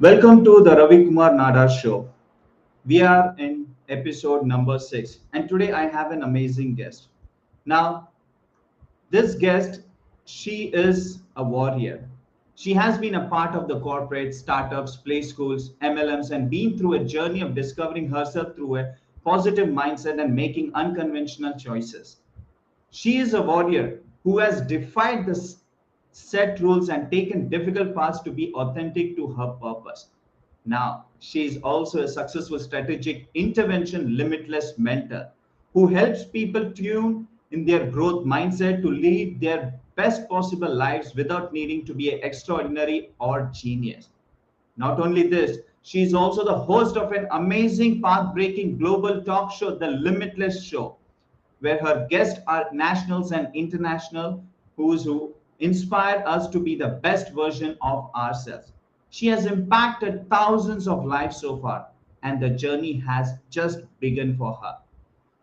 Welcome to the Ravi Kumar Nadar Show. We are in episode number 6, and today I have an amazing guest. Now, this guest, she is a warrior. She has been a part of the corporate, startups, play schools, MLMs, and been through a journey of discovering herself through a positive mindset and making unconventional choices. She is a warrior who has defied the set rules and taken difficult paths to be authentic to her purpose. Now, she is also a successful strategic intervention limitless mentor who helps people tune in their growth mindset to lead their best possible lives without needing to be extraordinary or genius. Not only this, she is also the host of an amazing path breaking global talk show, The Limitless Show, where her guests are nationals and international who inspire us to be the best version of ourselves. She has impacted thousands of lives so far, and the journey has just begun for her.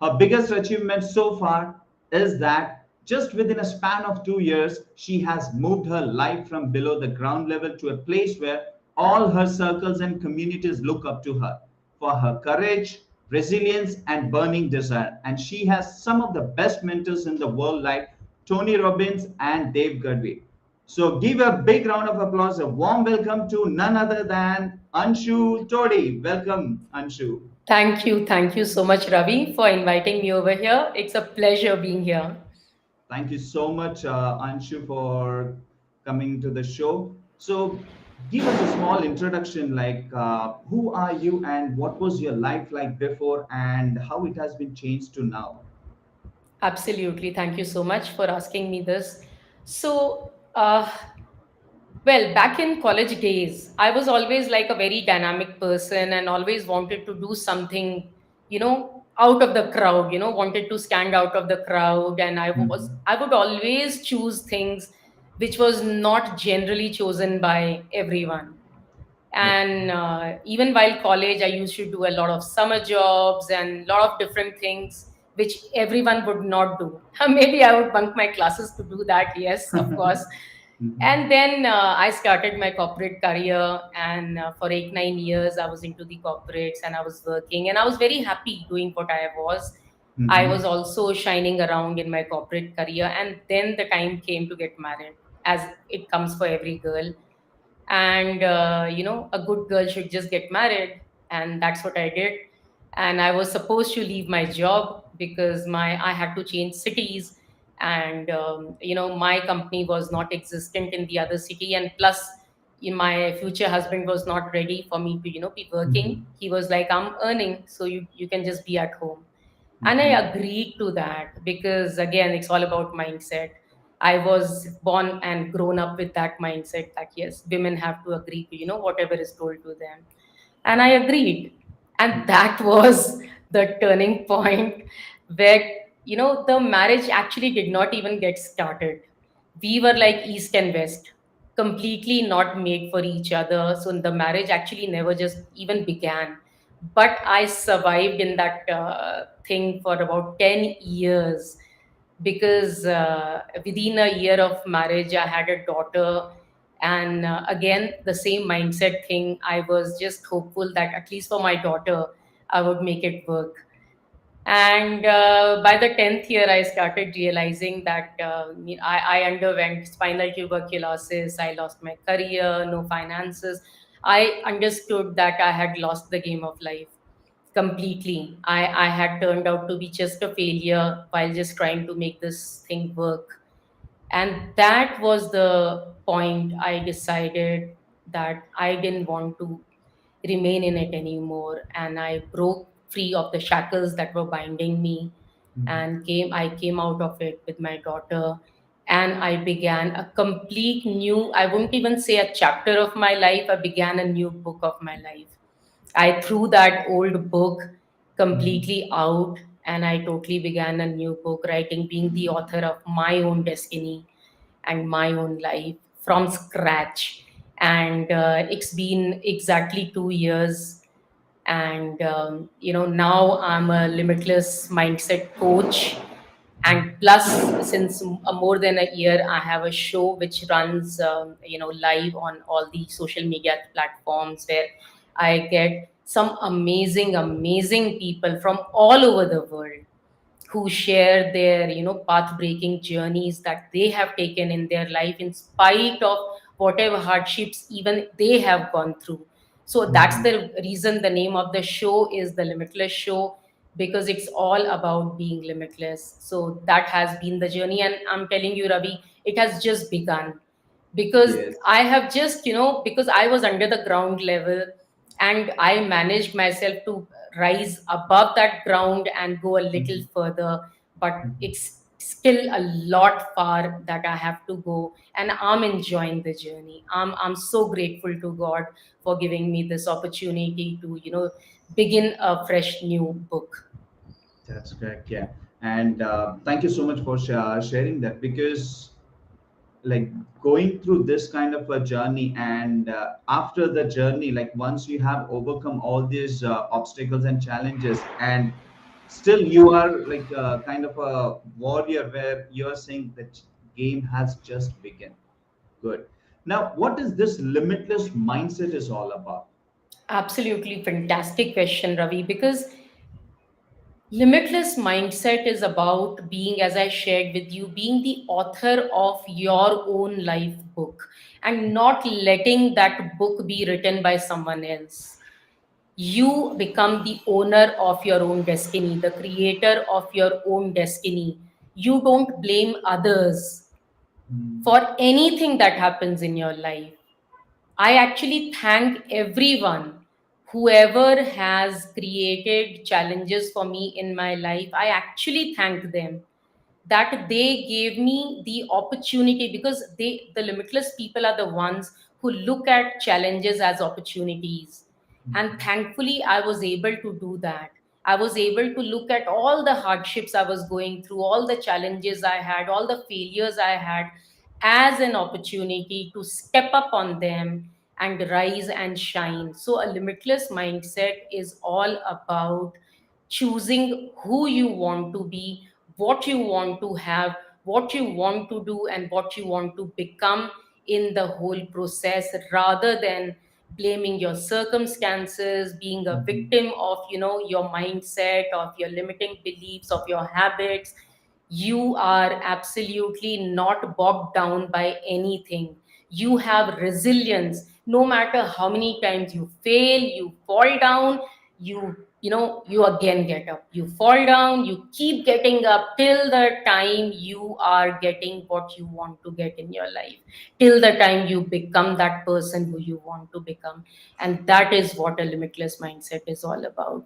Her biggest achievement so far is that just within a span of 2 years, she has moved her life from below the ground level to a place where all her circles and communities look up to her for her courage, resilience, and burning desire. And she has some of the best mentors in the world, like Tony Robbins and Dave Gadhvi. So give a big round of applause, a warm welcome to none other than Anshu Todi. Welcome, Anshu. Thank you. Thank you so much, Ravi, for inviting me over here. It's a pleasure being here. Thank you so much, Anshu, for coming to the show. So, give us a small introduction like who are you and what was your life like before and how it has been changed to now? Absolutely. Thank you so much for asking me this. So, back in college days, I was always like a very dynamic person and always wanted to do something, out of the crowd, wanted to stand out of the crowd. And Mhm. I would always choose things which was not generally chosen by everyone. And Okay. even while college, I used to do a lot of summer jobs and a lot of different things which everyone would not do. Maybe I would bunk my classes to do that, yes, of course. And Mhm. then I started my corporate career, and for 8 9 years I was into the corporates and I was working, and I was very happy doing what I was. I Mhm. was also shining around in my corporate career, and then the time came to get married, as it comes for every girl. And a good girl should just get married, and that's what I did. And I was supposed to leave my job because my I had to change cities, and my company was not existent in the other city, and plus my future husband was not ready for me to be working. Mhm. He was like, I'm earning, so you can just be at home. And I Mhm. agreed to that because, again, it's all about mindset. I was born and grown up with that mindset that yes, women have to agree to whatever is told to them, and I agreed. And that was the turning point where the marriage actually did not even get started. We were like east and west, completely not made for each other. So the marriage actually never just even began. But I survived in that thing for about 10 years because within a year of marriage, I had a daughter. And again, the same mindset thing. I was just hopeful that at least for my daughter, I would make it work. And by the 10th year, I started realizing that I underwent spinal tuberculosis. I lost my career, no finances. I understood that I had lost the game of life completely. I had turned out to be just a failure while just trying to make this thing work. And that was the point I decided that I didn't want to remain in it anymore. And I broke free of the shackles that were binding me, Mhm. and came out of it with my daughter. And I began a complete new, I wouldn't even say a chapter of my life, I began a new book of my life. I threw that old book Mhm. completely out, and I totally began a new book writing, being the author of my own destiny and my own life from scratch. And it's been exactly 2 years. And now I'm a limitless mindset coach, And plus, since more than a year, I have a show which runs live on all the social media platforms, where I get some amazing people from all over the world who share their path breaking journeys that they have taken in their life, in spite of whatever hardships even they have gone through. So that's Mhm. the reason the name of the show is the Limitless Show, because it's all about being limitless. So that has been the journey, and I'm telling you, Ravi, it has just begun. Because Yes. I have just, because I was under the ground level, and I managed myself to rise above that ground and go a little Mhm. further. But Mhm. it's still a lot far that I have to go, and I'm enjoying the journey. I'm so grateful to God for giving me this opportunity to, begin a fresh new book. That's correct. Yeah. And thank you so much for sharing that, because like going through this kind of a journey, and after the journey, like once you have overcome all these obstacles and challenges, and still you are like kind of a warrior, where you are saying that game has just begun. Good. Now, what is this limitless mindset is all about? Absolutely fantastic question, Ravi, because limitless mindset is about being, as I shared with you, being the author of your own life book, and not letting that book be written by someone else. You become the owner of your own destiny, the creator of your own destiny. You don't blame others Hmm. for anything that happens in your life. I actually thank everyone, whoever has created challenges for me in my life. I actually thank them that they gave me the opportunity, because the limitless people are the ones who look at challenges as opportunities. And thankfully, I was able to do that. I was able to look at all the hardships I was going through, all the challenges I had, all the failures I had, as an opportunity to step up on them and rise and shine. So, a limitless mindset is all about choosing who you want to be, what you want to have, what you want to do, and what you want to become in the whole process, rather than blaming your circumstances, being a Mhm. victim of your mindset, of your limiting beliefs, of your habits. You are absolutely not bogged down by anything. You have resilience. No matter how many times you fail, you fall down, you again get up. You fall down, you keep getting up till the time you are getting what you want to get in your life, till the time you become that person who you want to become. And that is what a limitless mindset is all about.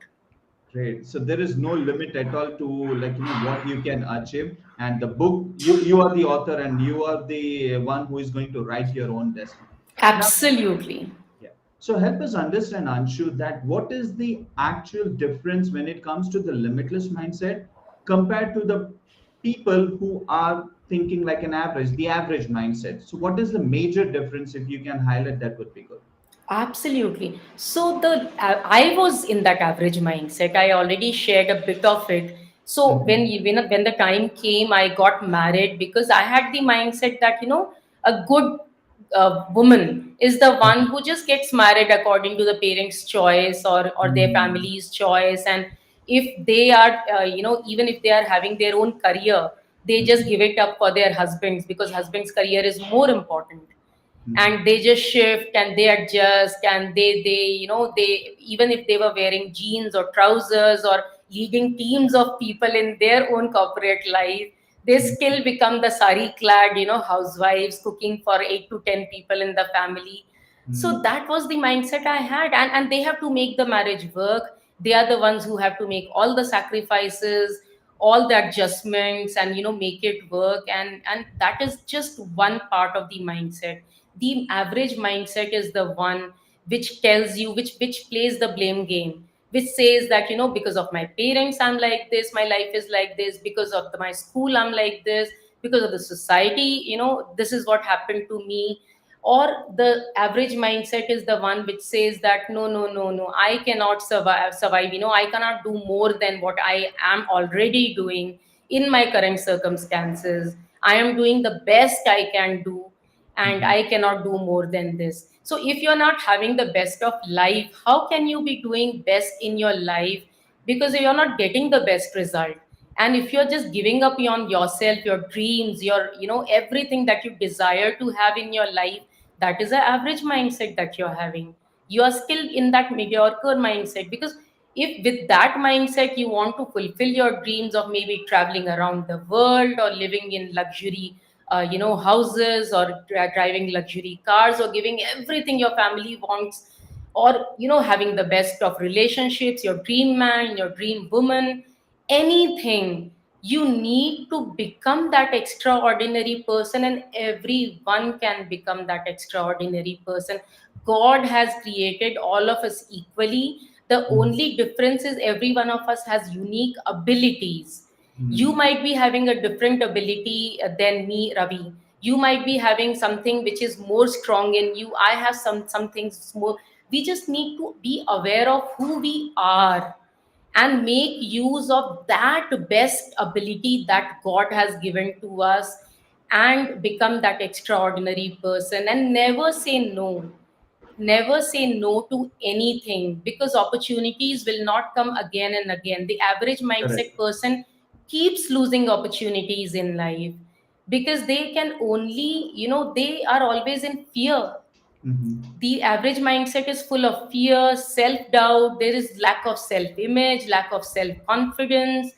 Great. So there is no limit at all to, like, what you can achieve. And the book, you are the author, and you are the one who is going to write your own destiny. Now, Absolutely. yeah. So help us understand, Anshu, that what is the actual difference when it comes to the limitless mindset compared to the people who are thinking like an average, the average mindset. So what is the major difference? If you can highlight, that would be good. Absolutely. So I was in that average mindset. I already shared a bit of it. So Mhm. when the time came, I got married, because I had the mindset that a good woman is the one who just gets married according to the parents' choice, or their Mhm. family's choice. And if they are even if they are having their own career, they just Mhm. give it up for their husbands, because husband's career is more important. Mhm. And they just shift and they adjust, and they they, even if they were wearing jeans or trousers or leading teams of people in their own corporate life, they Mhm. still become the sari clad housewives, cooking for 8 to 10 people in the family. So Mhm. that was the mindset I had. And they have to make the marriage work. They are the ones who have to make all the sacrifices, all the adjustments, and make it work. And that is just one part of the mindset. The average mindset is the one which tells you, which plays the blame game, which says that because of my parents I'm like this, my life is like this, because of my school I'm like this, because of the society, this is what happened to me. Or the average mindset is the one which says that no, no, no, no, I cannot survive, I cannot do more than what I am already doing. in my current circumstances. I am doing the best I can do, and Mhm. I cannot do more than this. So if you're not having the best of life, how can you be doing best in your life? Because you're not getting the best result. And if you're just giving up on yourself, your dreams, your, everything that you desire to have in your life, that is an average mindset that you're having. You are still in that mediocre mindset, because if with that mindset you want to fulfill your dreams of maybe traveling around the world or living in luxury houses, or driving luxury cars, or giving everything your family wants, or having the best of relationships, your dream man, your dream woman, anything, you need to become that extraordinary person, and everyone can become that extraordinary person. God has created all of us equally. The Mhm. only difference is every one of us has unique abilities. You Mhm. might be having a different ability than me, Ravi. You might be having something which is more strong in you. I have some things more. We just need to be aware of who we are and make use of that best ability that God has given to us, and become that extraordinary person, and never say no. Never say no to anything, because opportunities will not come again and again. The average mindset Correct. person keeps losing opportunities in life, because they can only, they are always in fear. Mhm. The average mindset is full of fear, self doubt. There is lack of self image, lack of self confidence.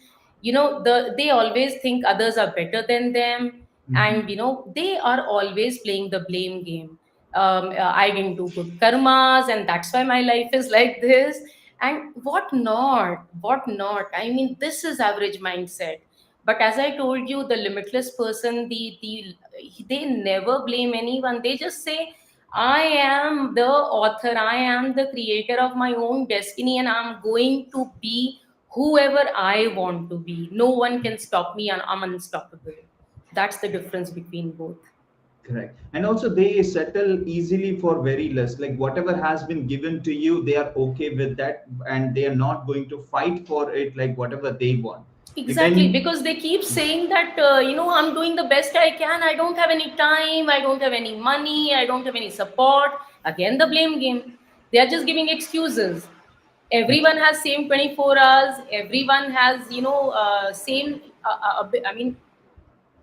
They always think others are better than them, and Mhm. they are always playing the blame game. I didn't do good karmas, and that's why my life is like this, and what not, what not. I mean, this is average mindset. But as I told you, the limitless person, they never blame anyone. They just say, I am the author, I am the creator of my own destiny, and I'm going to be whoever I want to be. No one can stop me, and I'm unstoppable. That's the difference between both. Correct. And also, they settle easily for very less. Like whatever has been given to you, they are okay with that, and they are not going to fight for it like whatever they want. Like Exactly, when. because they keep saying that, I'm doing the best I can. I don't have any time. I don't have any money. I don't have any support. Again, the blame game. They are just giving excuses. Everyone has same 24 hours. Everyone has, same. I mean,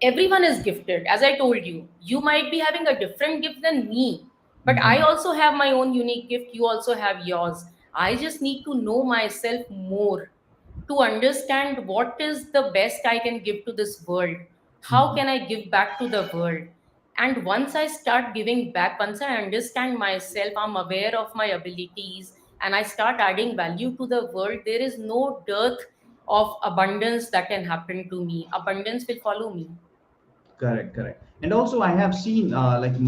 everyone is gifted. As I told you, you might be having a different gift than me, but I Mhm. also have my own unique gift. You also have yours. I just need to know myself more, to understand what is the best I can give to this world. How Mhm. can I give back to the world? And once I start giving back, once I understand myself, I'm aware of my abilities, and I start adding value to the world, there is no dearth of abundance that can happen to me. Abundance will follow me. Correct, correct. And also, I have seen like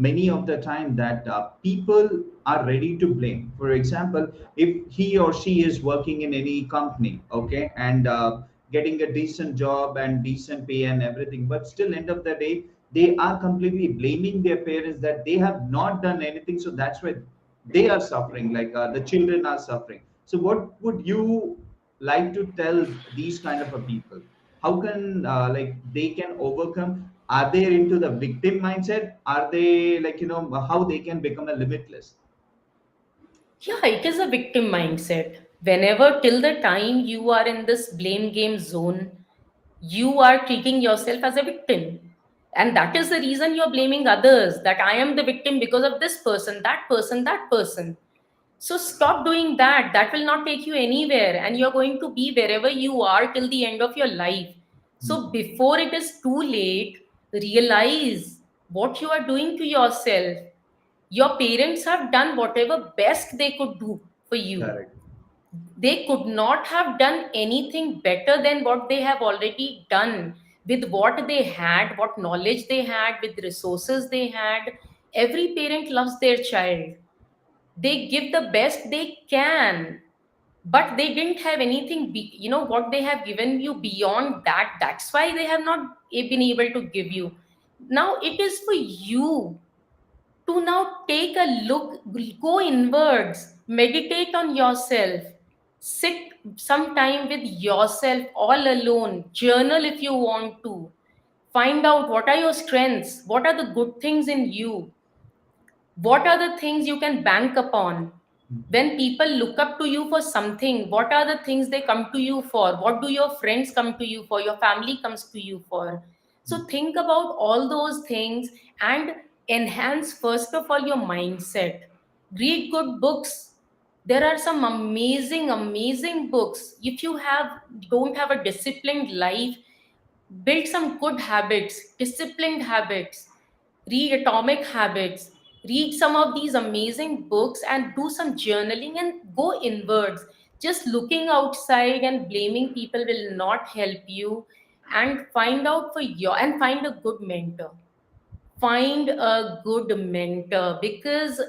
many of the time that people are ready to blame. For example, if he or she is working in any company, okay, and getting a decent job and decent pay and everything, but still, end of the day, they are completely blaming their parents that they have not done anything. So that's why they are suffering. Like the children are suffering. So, what would you like to tell these kind of a people? How can like they can overcome? Are they into the victim mindset? Are they like how they can become a limitless? Yeah, it is a victim mindset. Whenever, till the time you are in this blame game zone, you are treating yourself as a victim. And that is the reason you're blaming others, that I am the victim because of this person, that person, that person. So stop doing that. That will not take you anywhere. And you're going to be wherever you are till the end of your life. So Mhm. before it is too late, realize what you are doing to yourself. Your parents have done whatever best they could do for you. Correct. They could not have done anything better than what they have already done, with what they had, what knowledge they had, with resources they had. Every parent loves their child. They give the best they can, but they didn't have anything, what they have given you beyond that. That's why they have not been able to give you. Now it is for you to now take a look, go inwards, meditate on yourself, Sit some time with yourself all alone. Journal if you want to. Find out what are your strengths, what are the good things in you, what are the things you can bank upon. When people look up to you for something, what are the things they come to you for? What do your friends come to you for? Your family comes to you for? So think about all those things and enhance, first of all, your mindset. Read good books. There are some amazing, amazing books. If you don't have a disciplined life, build some good habits, disciplined habits, read Atomic Habits, read some of these amazing books and do some journaling and go inwards. Just looking outside and blaming people will not help you. And find a good mentor. Find a good mentor, because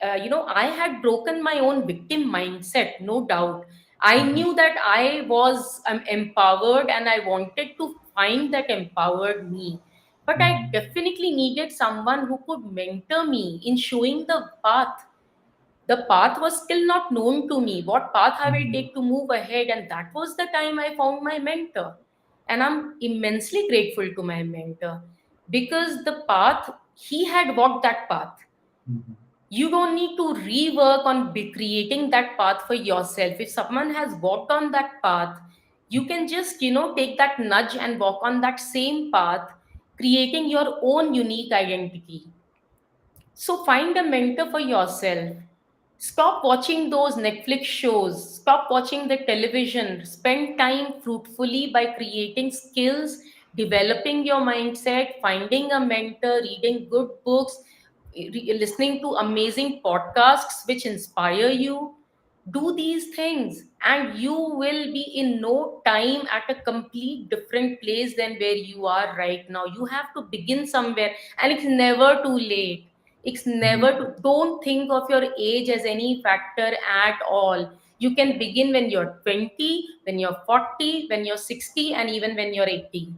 I had broken my own victim mindset, no doubt. I knew that I was empowered and I wanted to find that empowered me, but I definitely needed someone who could mentor me in showing the path. The path was still not known to me, what path I will take to move ahead. And that was the time I found my mentor. And I'm immensely grateful to my mentor, because the path, he had walked that path. You don't need to rework on creating that path for yourself. If someone has walked on that path, you can just, take that nudge and walk on that same path, creating your own unique identity. So find a mentor for yourself. Stop watching those Netflix shows. Stop watching the television. Spend time fruitfully by creating skills, developing your mindset, finding a mentor, reading good books, listening to amazing podcasts which inspire you. Do these things, and you will be in no time at a complete different place than where you are right now. You have to begin somewhere, and it's never too late. It's never to, don't think of your age as any factor at all. You can begin when you're 20, when you're 40, when you're 60, and even when you're 80.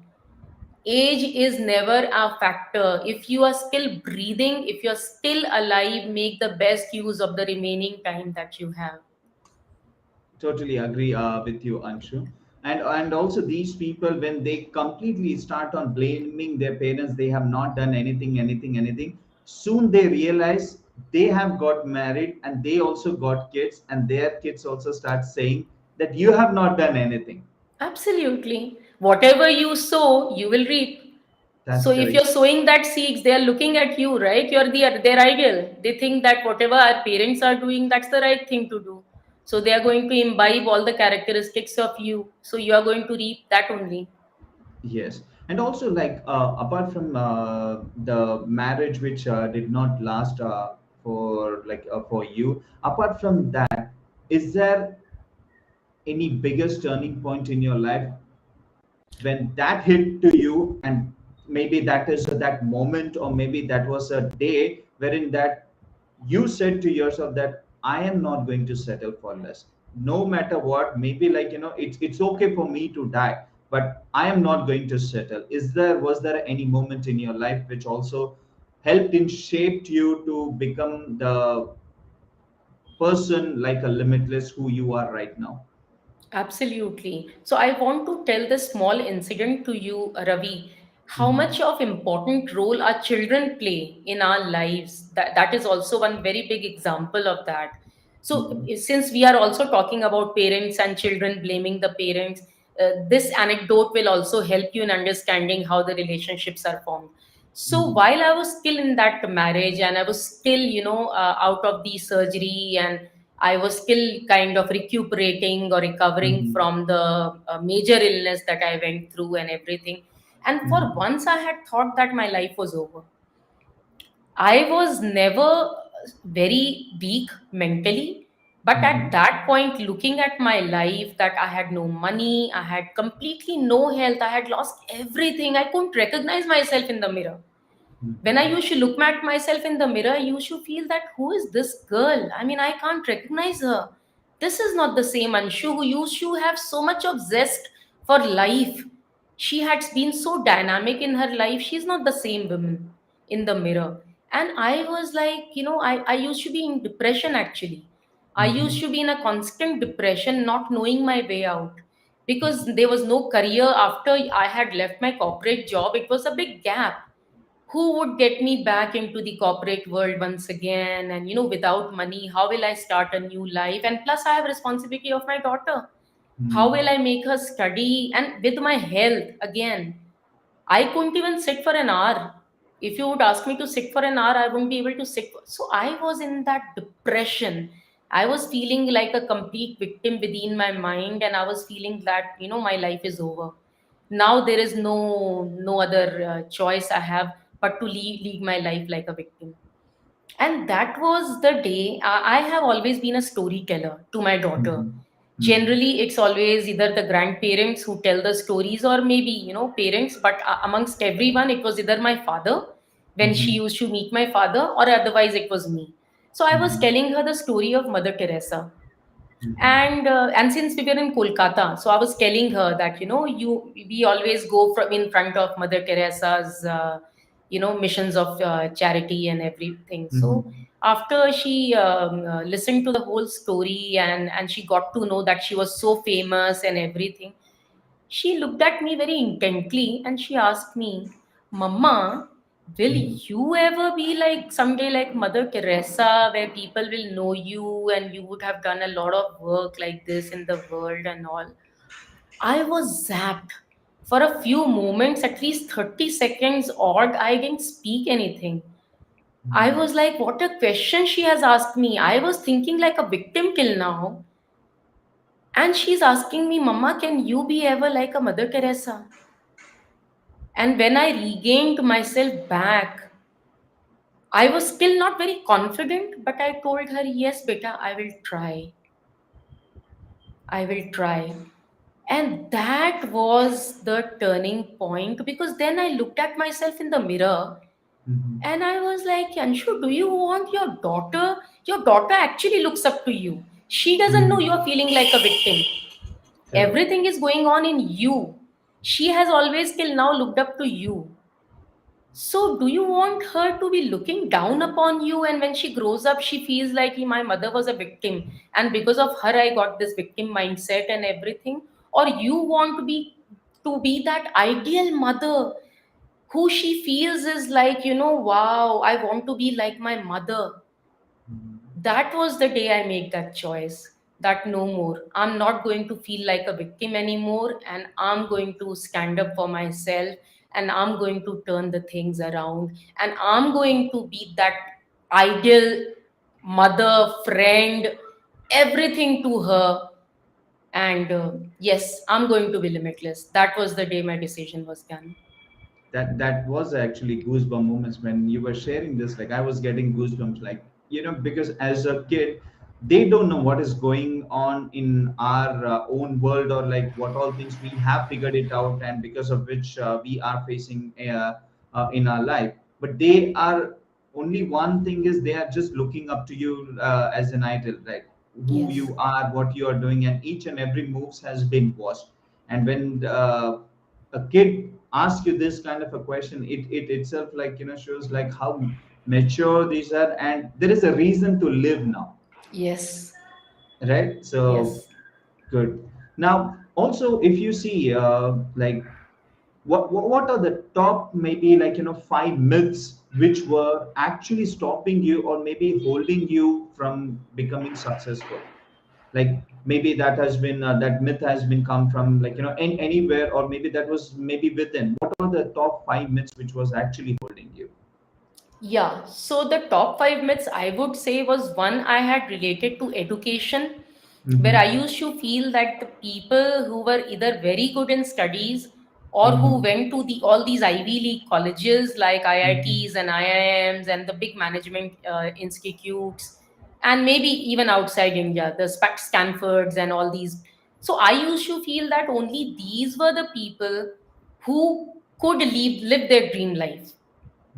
Age is never a factor. If you are still breathing, if you're still alive, make the best use of the remaining time that you have. Totally agree with you, Anshu. And also these people, when they completely start on blaming their parents, they have not done anything, anything, anything. Soon they realize they have got married and they also got kids, and their kids also start saying that you have not done anything. Absolutely. Whatever you sow, you will reap. That's So if correct. you're sowing that seeds, they are looking at you, right? You're their ideal. They think that whatever our parents are doing, that's the right thing to do. So they are going to imbibe all the characteristics of you. So you are going to reap that only. Yes, and also like apart from the marriage which did not last for you, apart from that, is there any biggest turning point in your life when that hit to you, and maybe that is that moment, or maybe that was a day wherein that you said to yourself that I am not going to settle for less, no matter what, maybe like it's okay for me to die, but I am not going to settle. Was there any moment in your life which also helped in shaped you to become the person like a limitless who you are right now? Absolutely. So I want to tell this small incident to you, Ravi. How much of important role our children play in our lives. That is also one very big example of that. So since we are also talking about parents and children blaming the parents, this anecdote will also help you in understanding how the relationships are formed. So while I was still in that marriage and I was still, out of the surgery, and I was still kind of recuperating or recovering Mhm. from the major illness that I went through and everything. And for Mhm. once, I had thought that my life was over. I was never very weak mentally, but at Mhm. that point, looking at my life, that I had no money, I had completely no health, I had lost everything. I couldn't recognize myself in the mirror. When I Mhm. used to look at myself in the mirror, I used to feel that who is this girl? I mean, I can't recognize her. This is not the same Anshu who used to have so much of zest for life. She had been so dynamic in her life. She's not the same woman in the mirror. And I was like, I used to be in depression actually. I used to be in a constant depression, not knowing my way out, because there was no career after I had left my corporate job. It was a big gap. Who would get me back into the corporate world once again? And without money, how will I start a new life? And plus, I have responsibility of my daughter. How will I make her study? And with my health again, I couldn't even sit for an hour. If you would ask me to sit for an hour, I wouldn't be able to sit. So I was in that depression. I was feeling like a complete victim within my mind, and I was feeling that my life is over. Now there is no other choice I have but to lead my life like a victim. And that was the day. I have always been a storyteller to my daughter. Generally it's always either the grandparents who tell the stories, or maybe parents, but amongst everyone it was either my father when she used to meet my father, or otherwise it was me. So I was telling her the story of Mother Teresa. And since we were in Kolkata, so I was telling her that we always go from in front of Mother Teresa's missions of charity and everything. So after she listened to the whole story, and she got to know that she was so famous and everything, she looked at me very intently and she asked me, Mama, will you ever be like someday like Mother Teresa, where people will know you and you would have done a lot of work like this in the world and all? I was zapped. For a few moments, at least 30 seconds odd, I didn't speak anything. I was like, what a question she has asked me. I was thinking like a victim till now. And she's asking me, Mama, can you be ever like a Mother Teresa? And when I regained myself back, I was still not very confident, but I told her, yes, beta, I will try. I will try. And that was the turning point, because then I looked at myself in the mirror and I was like, Anshu, do you want your daughter? Your daughter actually looks up to you. She doesn't know you're feeling like a victim. Correct. Everything is going on in you. She has always till now looked up to you. So, do you want her to be looking down upon you? And when she grows up, she feels like my mother was a victim, and because of her, I got this victim mindset and everything. Or you want to be that ideal mother who she feels is like, wow, I want to be like my mother. That was the day I made that choice, that no more. I'm not going to feel like a victim anymore, and I'm going to stand up for myself, and I'm going to turn the things around, and I'm going to be that ideal mother, friend, everything to her. And yes, I'm going to be limitless. That was the day my decision was done. That was actually goosebump moments when you were sharing this. Like I was getting goosebumps, like because as a kid they don't know what is going on in our own world, or like what all things we have figured it out, and because of which we are facing in our life. But they are only one thing is they are just looking up to you as an idol, right? Who Yes. you are, what you are doing, and each and every moves has been watched. And when a kid asks you this kind of a question, it itself, like shows like how mature these are, and there is a reason to live now, Yes. right? So Yes. good. Now also, if you see like what are the top, maybe like 5 myths which were actually stopping you, or maybe holding you from becoming successful? Like maybe that has been that myth has been come from, like anywhere, or maybe that was maybe within. What are the top 5 myths which was actually holding you? Yeah, so the top 5 myths I would say was one I had related to education, where I Mm-hmm. used to feel that the people who were either very good in studies or who Mm-hmm. went to all these Ivy League colleges like Mm-hmm. IITs and IIMs and the big management institutes, and maybe even outside India, the Stanfords and all these. So I used to feel that only these were the people who could live their dream life.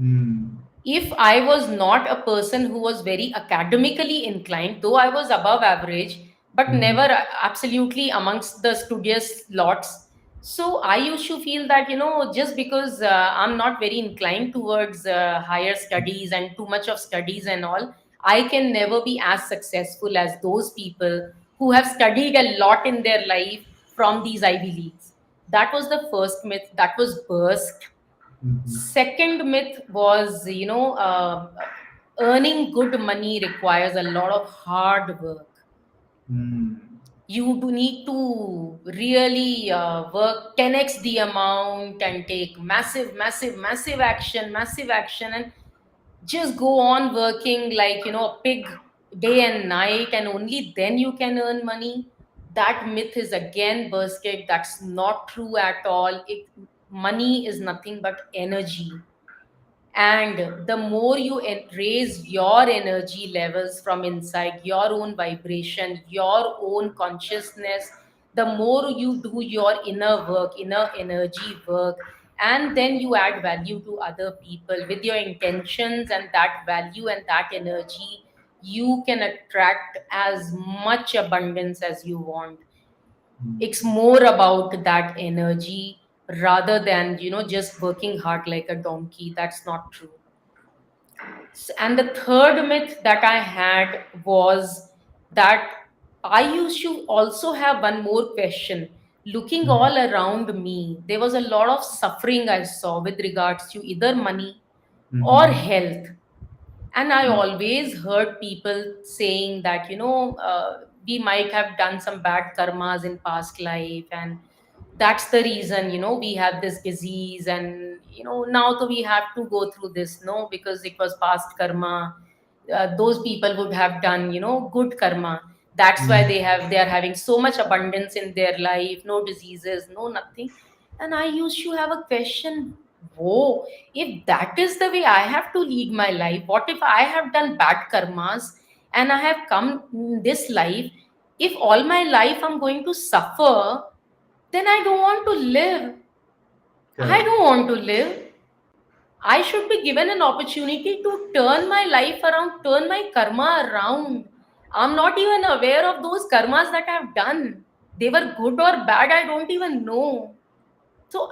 Mm-hmm. If I was not a person who was very academically inclined, though I was above average, but never Mm-hmm. absolutely amongst the studious lots. So I used to feel that, just because I'm not very inclined towards higher studies and too much of studies and all, I can never be as successful as those people who have studied a lot in their life from these Ivy Leagues. That was the first myth that was burst. Mhm. Second myth was, earning good money requires a lot of hard work. Hmm. You do need to really work 10x the amount and take massive action, and just go on working like, a pig, day and night, and only then you can earn money. That myth is again bursted. That's not true at all. Money is nothing but energy, and the more you raise your energy levels from inside, your own vibration, your own consciousness, the more you do your inner work, inner energy work, and then you add value to other people with your intentions and that value and that energy, you can attract as much abundance as you want. It's more about that energy rather than, just working hard like a donkey. That's not true. And the third myth that I had was that I used to also have one more question. Looking Mhm. all around me, there was a lot of suffering I saw with regards to either money or Mhm. health. And I always heard people saying that, we might have done some bad karmas in past life, and that's the reason, we have this disease, and now so we have to go through this, no, because it was past karma. Those people would have done, good karma. That's why Mhm. they are having so much abundance in their life, no diseases, no nothing. And I used to have a question. Whoa, if that is the way I have to lead my life, what if I have done bad karmas and I have come in this life? If all my life I'm going to suffer, then I don't want to live. I Correct. don't want to live. I should be given an opportunity to turn my life around, turn my karma around. I'm not even aware of those karmas that I've done. They were good or bad, I don't even know. So,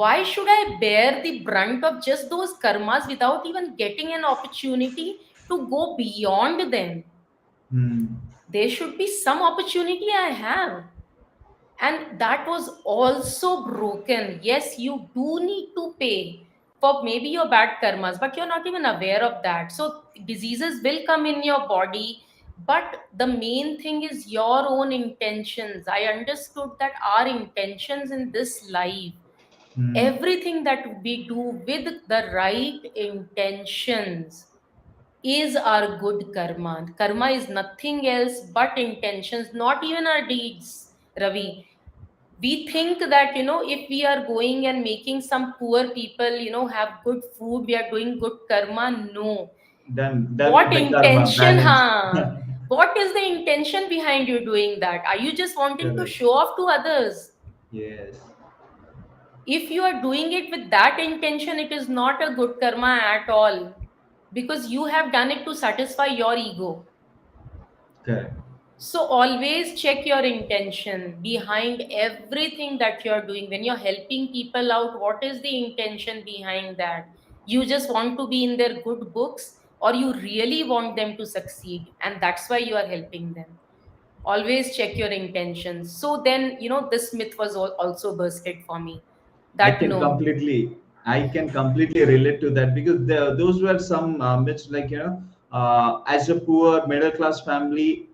why should I bear the brunt of just those karmas without even getting an opportunity to go beyond them? Hmm. There should be some opportunity I have. And that was also broken. Yes, you do need to pay for maybe your bad karmas, but you're not even aware of that. So diseases will come in your body, but the main thing is your own intentions. I understood that our intentions in this life, Hmm. everything that we do with the right intentions, is our good karma. Karma is nothing else but intentions, not even our deeds, Ravi. We think that, if we are going and making some poor people, have good food, we are doing good karma. No. Then What the karma intention, balance. huh? What is the intention behind you doing that? Are you just wanting to Correct. show off to others? Yes. If you are doing it with that intention, it is not a good karma at all, because you have done it to satisfy your ego. Correct. So always check your intention behind everything that you're doing. When you're helping people out, what is the intention behind that? You just want to be in their good books, or you really want them to succeed, and that's why you are helping them. Always check your intentions. So then, this myth was also bursted for me. I That can no, completely, I can completely relate to that because those were some myths like as a poor middle class family,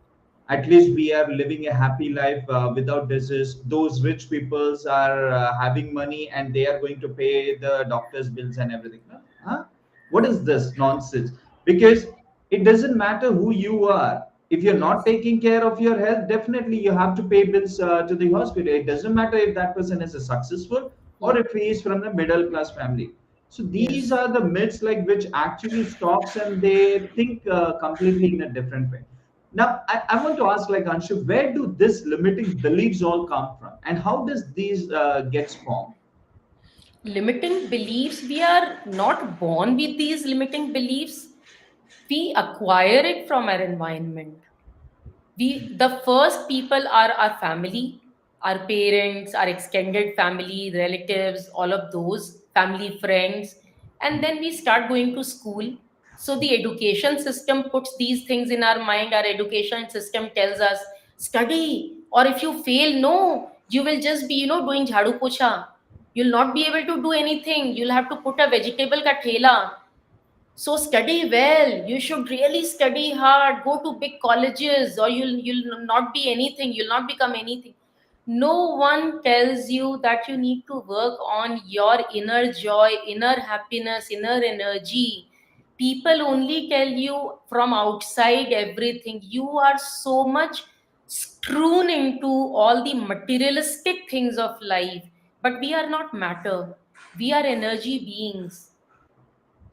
at least we are living a happy life without disease. Those rich peoples are having money and they are going to pay the doctor's bills and everything. No? Huh? What is this nonsense? Because it doesn't matter who you are. If you're not yes, taking care of your health, definitely you have to pay bills to the hospital. It doesn't matter if that person is a successful or yes, if he is from the middle class family. So these yes. are the myths like which actually stops and they think completely in a different way. Now I want to ask like Anshu, where do this limiting beliefs all come from and how does these gets formed? Limiting beliefs, we are not born with these limiting beliefs. We acquire it from our environment. The first people are our family, our parents, our extended family, relatives, all of those family, friends. And then we start going to school. So the education system puts these things in our mind. Our education system tells us study, or if you fail, no, you will just be, doing jhadu pocha. You'll not be able to do anything. You'll have to put a vegetable ka thela. So study well. You should really study hard. Go to big colleges, or you'll not be anything. You'll not become anything. No one tells you that you need to work on your inner joy, inner happiness, inner energy. People only tell you from outside everything. You are so much strewn into all the materialistic things of life. But we are not matter. We are energy beings,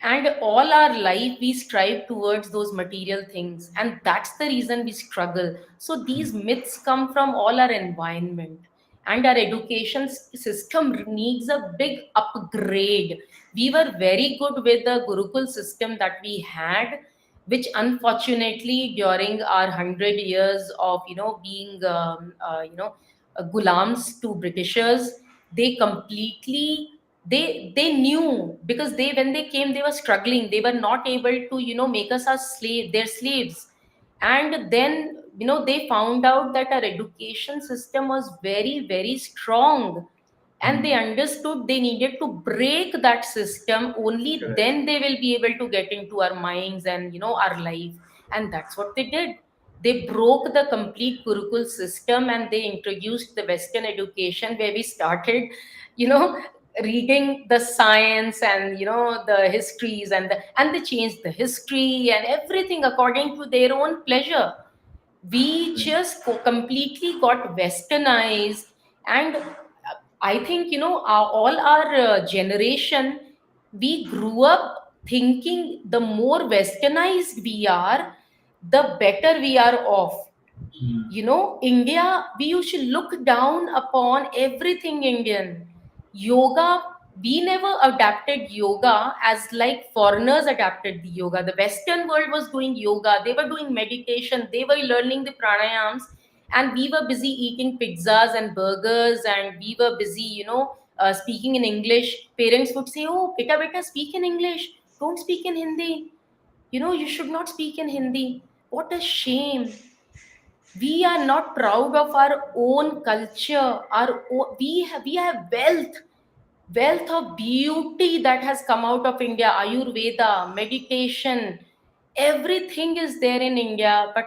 and all our life we strive towards those material things, and that's the reason we struggle. So these myths come from all our environment, and our education system needs a big upgrade. We were very good with the gurukul system that we had, which unfortunately during our 100 years of being gulams to britishers, they completely, they knew, because they, when they came, they were struggling. They were not able to make us our slave, their slaves. And then they found out that our education system was very very strong, and they Mhm. understood they needed to break that system. Only Correct. then they will be able to get into our minds and our life. And that's what they did. They broke the complete gurukul system, and they introduced the western education, where we started you know reading the science and the histories, and they changed the history and everything according to their own pleasure. We just completely got westernized. And I think all our generation, we grew up thinking the more westernized we are, the better we are off. Mhm. India, we used to look down upon everything Indian. Yoga, we never adapted yoga as like foreigners adapted the yoga. The western world was doing yoga, they were doing meditation, they were learning the pranayams, and we were busy eating pizzas and burgers, and we were busy speaking in English. Parents would say, oh beta beta, speak in English, don't speak in Hindi. You should not speak in Hindi. What a shame. We are not proud of our own culture. We have wealth of beauty that has come out of India. Ayurveda, meditation, everything is there in India, but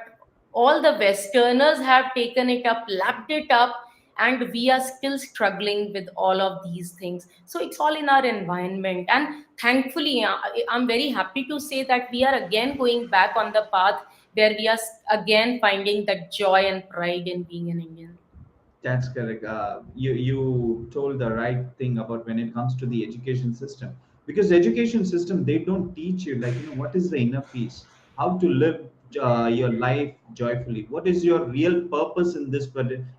all the westerners have taken it up, lapped it up, and we are still struggling with all of these things. So it's all in our environment, and thankfully I'm very happy to say that we are again going back on the path where we are again finding that joy and pride in being an Indian. That's correct. You told the right thing about when it comes to the education system, because the education system, they don't teach you, like, what is the inner peace, how to live your life joyfully, what is your real purpose in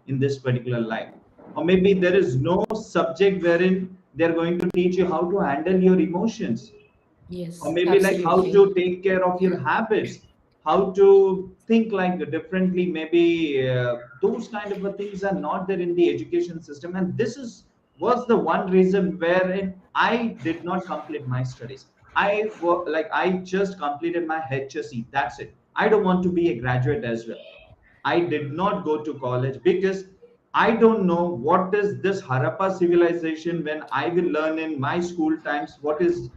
in this particular life. Or maybe there is no subject wherein they're going to teach you how to handle your emotions, or Yes, maybe like how to absolutely. take care of your habits, how to think like differently. Maybe those kind of things are not there in the education system, and this is was the one reason wherein I did not complete my studies. Like I just completed my HSE, that's it. I don't want to be a graduate as well. I did not go to college because I don't know what is this Harappa civilization. When I will learn in my school times, what is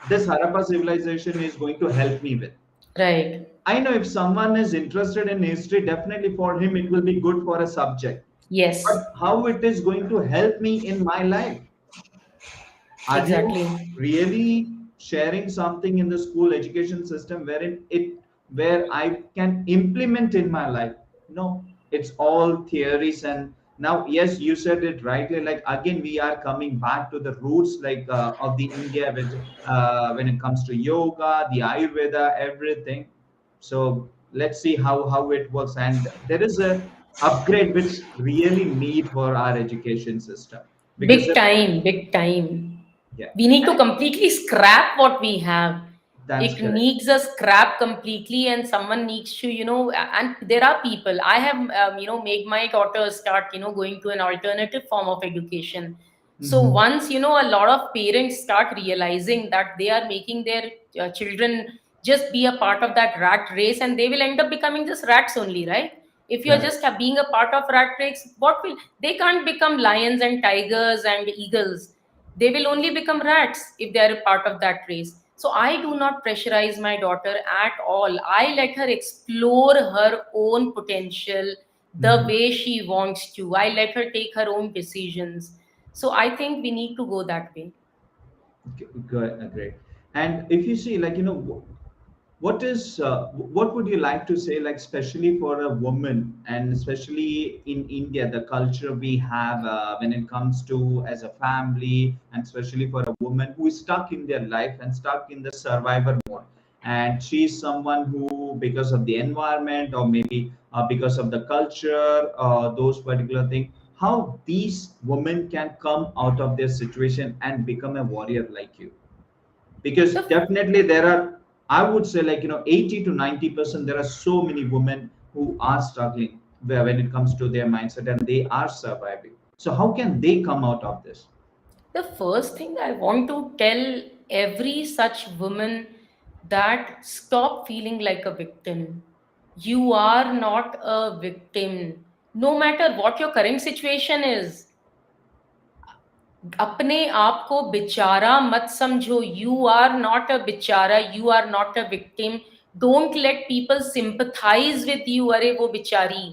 this Harappa civilization is going to help me with. Right. I know if someone is interested in history, definitely for him it will be good for a subject. Yes, But how it is going to help me in my life? Are you exactly. really sharing something in the school education system wherein it where I can implement in my life? No, it's all theories. And now, yes, you said it rightly, like again we are coming back to the roots, like of the India, which when it comes to yoga, the Ayurveda, everything. So let's see how it works. And there is a upgrade which really need for our education system, because Big time, big time. yeah. We need to And completely scrap what we have. that's It correct. needs a scrap completely, and someone needs to, and there are people. I have, made my daughter start, going to an alternative form of education. So Mm-hmm. once, a lot of parents start realizing that they are making their children just be a part of that rat race, and they will end up becoming just rats only, right? If you're Correct. just being a part of rat race, what will they can't become lions and tigers and eagles. They will only become rats if they are a part of that race. So I do not pressurize my daughter at all. I let her explore her own potential the Mm-hmm. way she wants to. I let her take her own decisions. So I think we need to go that way. Good, great. And if you see, like, what would you like to say, like, especially for a woman, and especially in India, the culture we have when it comes to as a family, and especially for a woman who is stuck in their life and stuck in the survivor mode, and she's someone who, because of the environment, or maybe because of the culture, those particular things, how these women can come out of their situation and become a warrior like you? Because The definitely there are, I would say, like, 80 to 90%, there are so many women who are struggling when it comes to their mindset, and they are surviving. So how can they come out of this? the first thing I want to tell every such woman that stop feeling like a victim. You are not a victim. No matter what your current situation is, अपने आप को बेचारा मत समझो. You are not a बेचारा, you are not a victim. Don't let people sympathize with you. अरे वो बेचारी.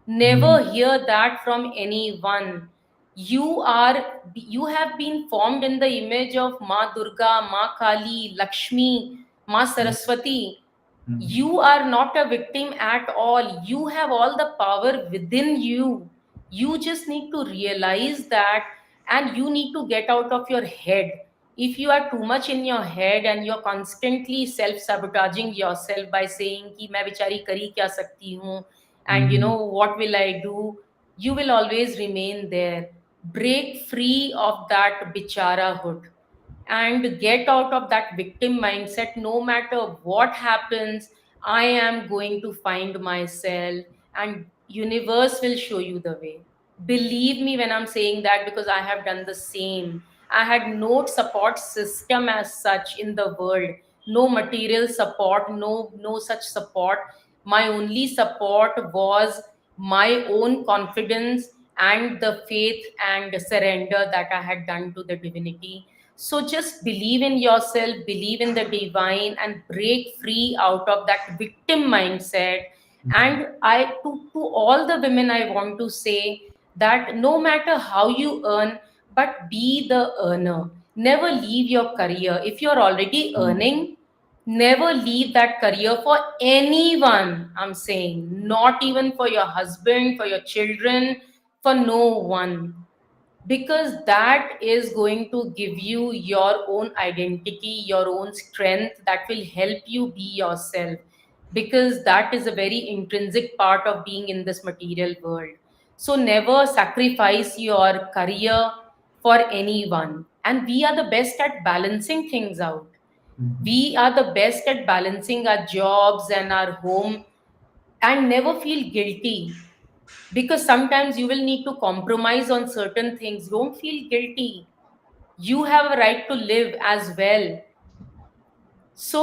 Never Mhm. hear that from anyone. You have been formed in the image of Ma Durga, Ma Kali, Lakshmi, Ma Yes. Saraswati. Mhm. You are not a victim at all. You have all the power within you. You just need to realize that, and you need to get out of your head. If you are too much in your head and you're constantly self sabotaging yourself by saying कि मैं बेचारी करी क्या सकती हूँ, and Mhm. what will I do, you will always remain there. Break free of that bicharahood and get out of that victim mindset. No matter what happens, I am going to find myself, and universe will show you the way. Believe me when I'm saying that, because I have done the same. I had no support system as such in the world. No material support, no such support. My only support was my own confidence and the faith and surrender that I had done to the divinity. So just believe in yourself, believe in the divine, and break free out of that victim mindset. Mhm. And to all the women, I want to say that no matter how you earn, but be the earner. Never leave your career. If you're already Wonderful. earning, never leave that career for anyone. I'm saying, not even for your husband, for your children, for no one, because that is going to give you your own identity, your own strength that will help you be yourself, because that is a very intrinsic part of being in this material world. So never sacrifice your career for anyone. And we are the best at balancing things out. Mhm. We are the best at balancing our jobs and our home, and never feel guilty, because sometimes you will need to compromise on certain things. Don't feel guilty. You have a right to live as well. So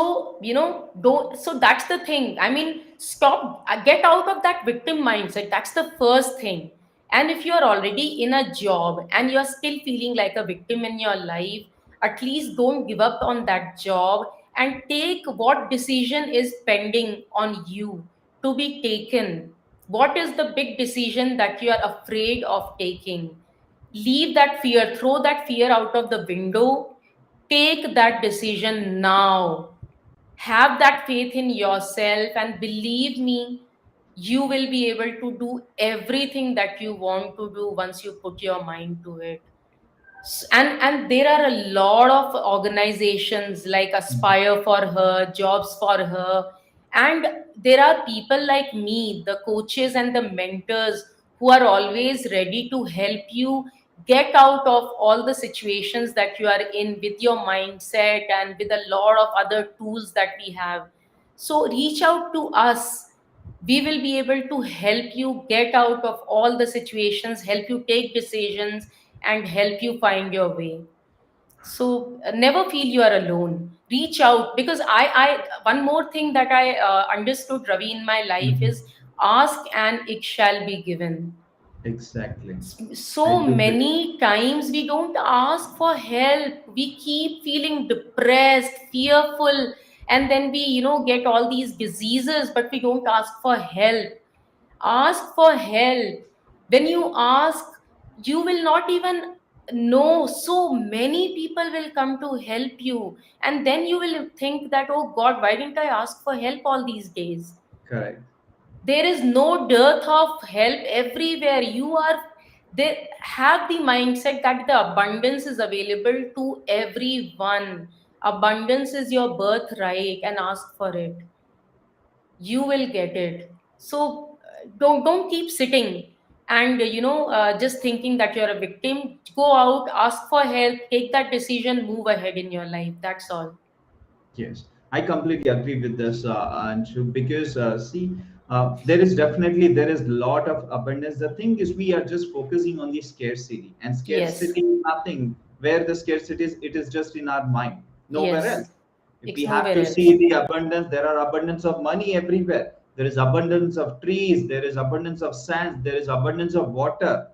don't. So that's the thing. I mean, stop, get out of that victim mindset. That's the first thing. And if you're already in a job and you're still feeling like a victim in your life, at least don't give up on that job, and take what decision is pending on you to be taken. What is the big decision that you are afraid of taking? Leave that fear, throw that fear out of the window. Take that decision now. Have that faith in yourself, and believe me, you will be able to do everything that you want to do once you put your mind to it. And there are a lot of organizations like Mhm. Aspire for Her, Jobs for Her, and there are people like me, the coaches and the mentors, who are always ready to help you get out of all the situations that you are in with your mindset, and with a lot of other tools that we have. So reach out to us. We will be able to help you get out of all the situations, help you take decisions, and help you find your way. So never feel you are alone. Reach out, because I one more thing that I understood, Ravi, in my life Mhm. is ask and it shall be given. Exactly. I So do. many times we don't ask for help, we keep feeling depressed, fearful, and then we get all these diseases, but we don't ask for help. Ask for help. When you ask, you will not even know, so many people will come to help you, and then you will think that, oh God, why didn't I ask for help all these days? Correct. There is no dearth of help everywhere. You are, they have the mindset that the abundance is available to everyone. Abundance is your birthright, and ask for it, you will get it. So don't keep sitting and just thinking that you're a victim. Go out, ask for help, take that decision, move ahead in your life. That's all. Yes, I completely agree with this, Anshu, because see, there is definitely there is lot of abundance. The thing is, we are just focusing on the scarcity, and Yes. scarcity is nothing. Where the scarcity is, it is just in our mind, nowhere Yes, else. If we it's have nowhere to else. see the abundance, there are abundance of money everywhere. There is abundance of trees. There is abundance of sand. There is abundance of water.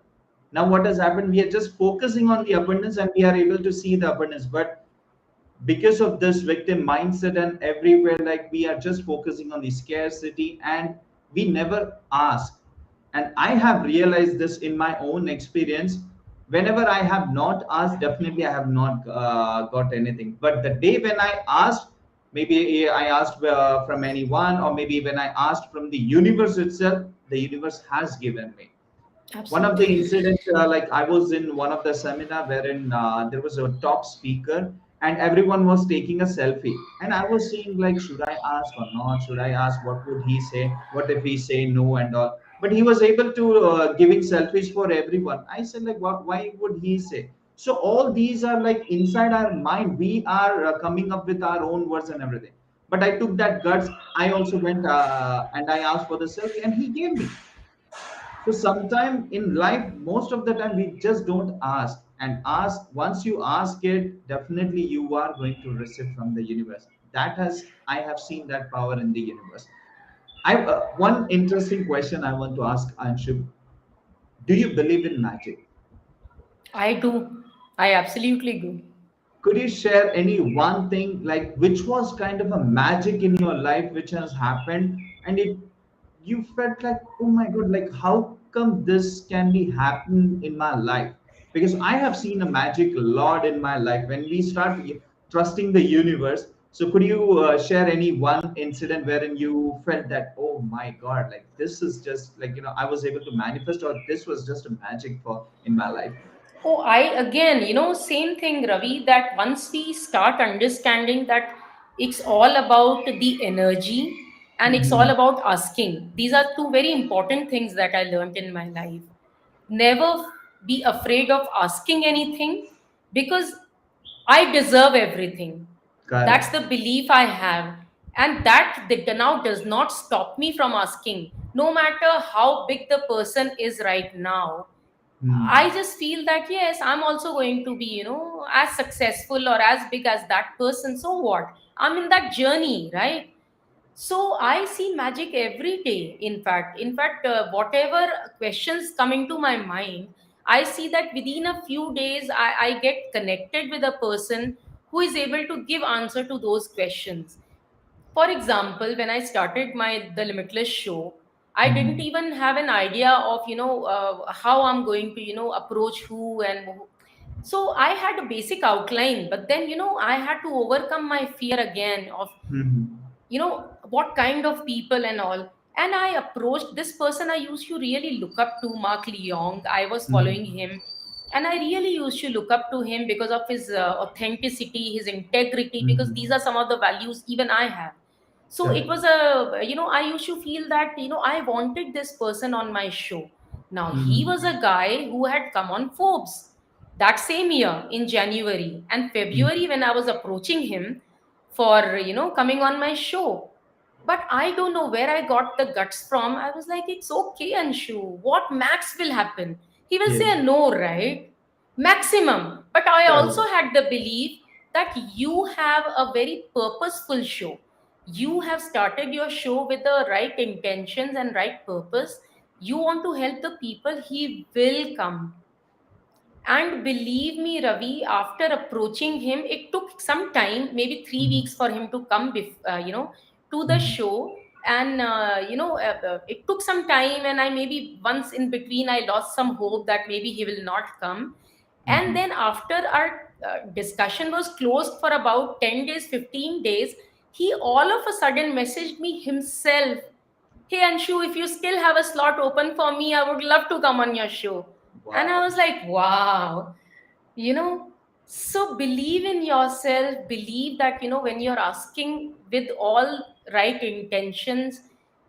Now, what has happened? We are just focusing on the abundance, and we are able to see the abundance, but because of this victim mindset and everywhere, like we are just focusing on the scarcity and we never ask. And I have realized this in my own experience. Whenever I have not asked, definitely I have not got anything, but the day when I asked, maybe I asked from anyone, or maybe when I asked from the universe itself, the universe has given me. One of the Absolutely. incident, like I was in one of the seminar wherein there was a top speaker and everyone was taking a selfie, and I was saying like, should I ask or not, should I ask, what would he say, what if he say no and all. But he was able to giving selfies for everyone. I said like, what, why would he say? So all these are like inside our mind, we are coming up with our own words and everything. But I took that guts. I also went and I asked for the selfie and he gave me. So sometime in life, most of the time we just don't ask. And ask, once you ask it, definitely you are going to receive from the universe. That has, I have seen that power in the universe. I one interesting question I want to ask Anshu. Do you believe in magic? I do. I absolutely do. Could you share any one thing like which was kind of a magic in your life which has happened and it you felt like, oh my god, like how come this can be happen in my life? Because I have seen a magic a lot in my life when we start trusting the universe. So could you share any one incident wherein you felt that, oh my god, like this is just like, I was able to manifest, or this was just a magic for in my life? Oh, I again, same thing, Ravi, that once we start understanding that it's all about the energy and it's all Mhm. about asking. These are two very important things that I learned in my life. Never be afraid of asking anything, because I deserve everything. That's Correct. the belief I have. And that now does not stop me from asking. No matter how big the person is right now, Hmm. I just feel that yes, I'm also going to be, as successful or as big as that person. So what? I'm in that journey, right? So I see magic every day. In fact, whatever questions come into my mind, I see that within a few days, I get connected with a person who is able to give answer to those questions. For example, when I started the Limitless Show, I didn't Hmm. even have an idea of how I'm going to approach who and who. So I had a basic outline, but then I had to overcome my fear again of Hmm. what kind of people and all. And I approached this person I used to really look up to, Mark Leong. I was following Hmm. him, and I really used to look up to him because of his authenticity, his integrity, because these Hmm. are some of the values even I have. So it was Correct. I used to feel that I wanted this person on my show. Now he was Hmm. a guy who had come on Forbes that same year in January and February, Hmm. when I was approaching him for coming on my show. But I don't know where I got the guts from. I was like, it's okay, Anshu, what max will happen? He will say Yes. a no, right? maximum. But I also Correct. had the belief that you have a very purposeful show. You have started your show with the right intentions and right purpose. You want to help the people, he will come. And believe me, Ravi, after approaching him, it took some time, maybe 3 weeks, Mhm. for him to come, to the Mhm. show. And it took some time, and I maybe once in between I lost some hope that maybe he will not come. And Mhm. then after our discussion was closed for about 10 days, 15 days, he all of a sudden messaged me himself, "Hey Anshu, if you still have a slot open for me, I would love to come on your show." And I Wow. was like, wow, you know so believe in yourself, believe that, when you're asking with all right intentions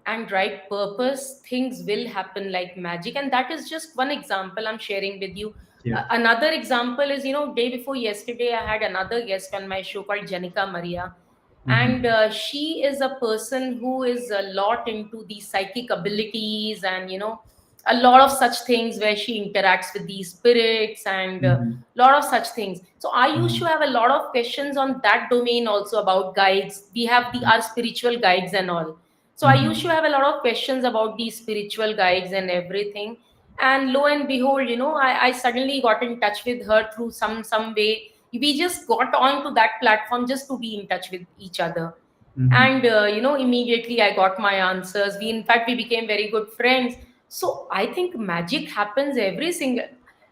and right purpose, things will happen like magic. And that is just one example I'm sharing with you. Yeah. Another example is, day before yesterday, I had another guest on my show called Janika Maria. And Mhm. she is a person who is a lot into the psychic abilities, and a lot of such things, where she interacts with these spirits, and Mhm. lot of such things. So I used to Mhm. have a lot of questions on that domain also, about guides. We have our spiritual guides and all. So I used to Mhm. have a lot of questions about these spiritual guides and everything. And lo and behold, I suddenly got in touch with her through some way. We just got on to that platform just to be in touch with each other. Mhm. And immediately I got my answers. We, in fact, we became very good friends. So I think magic happens every single,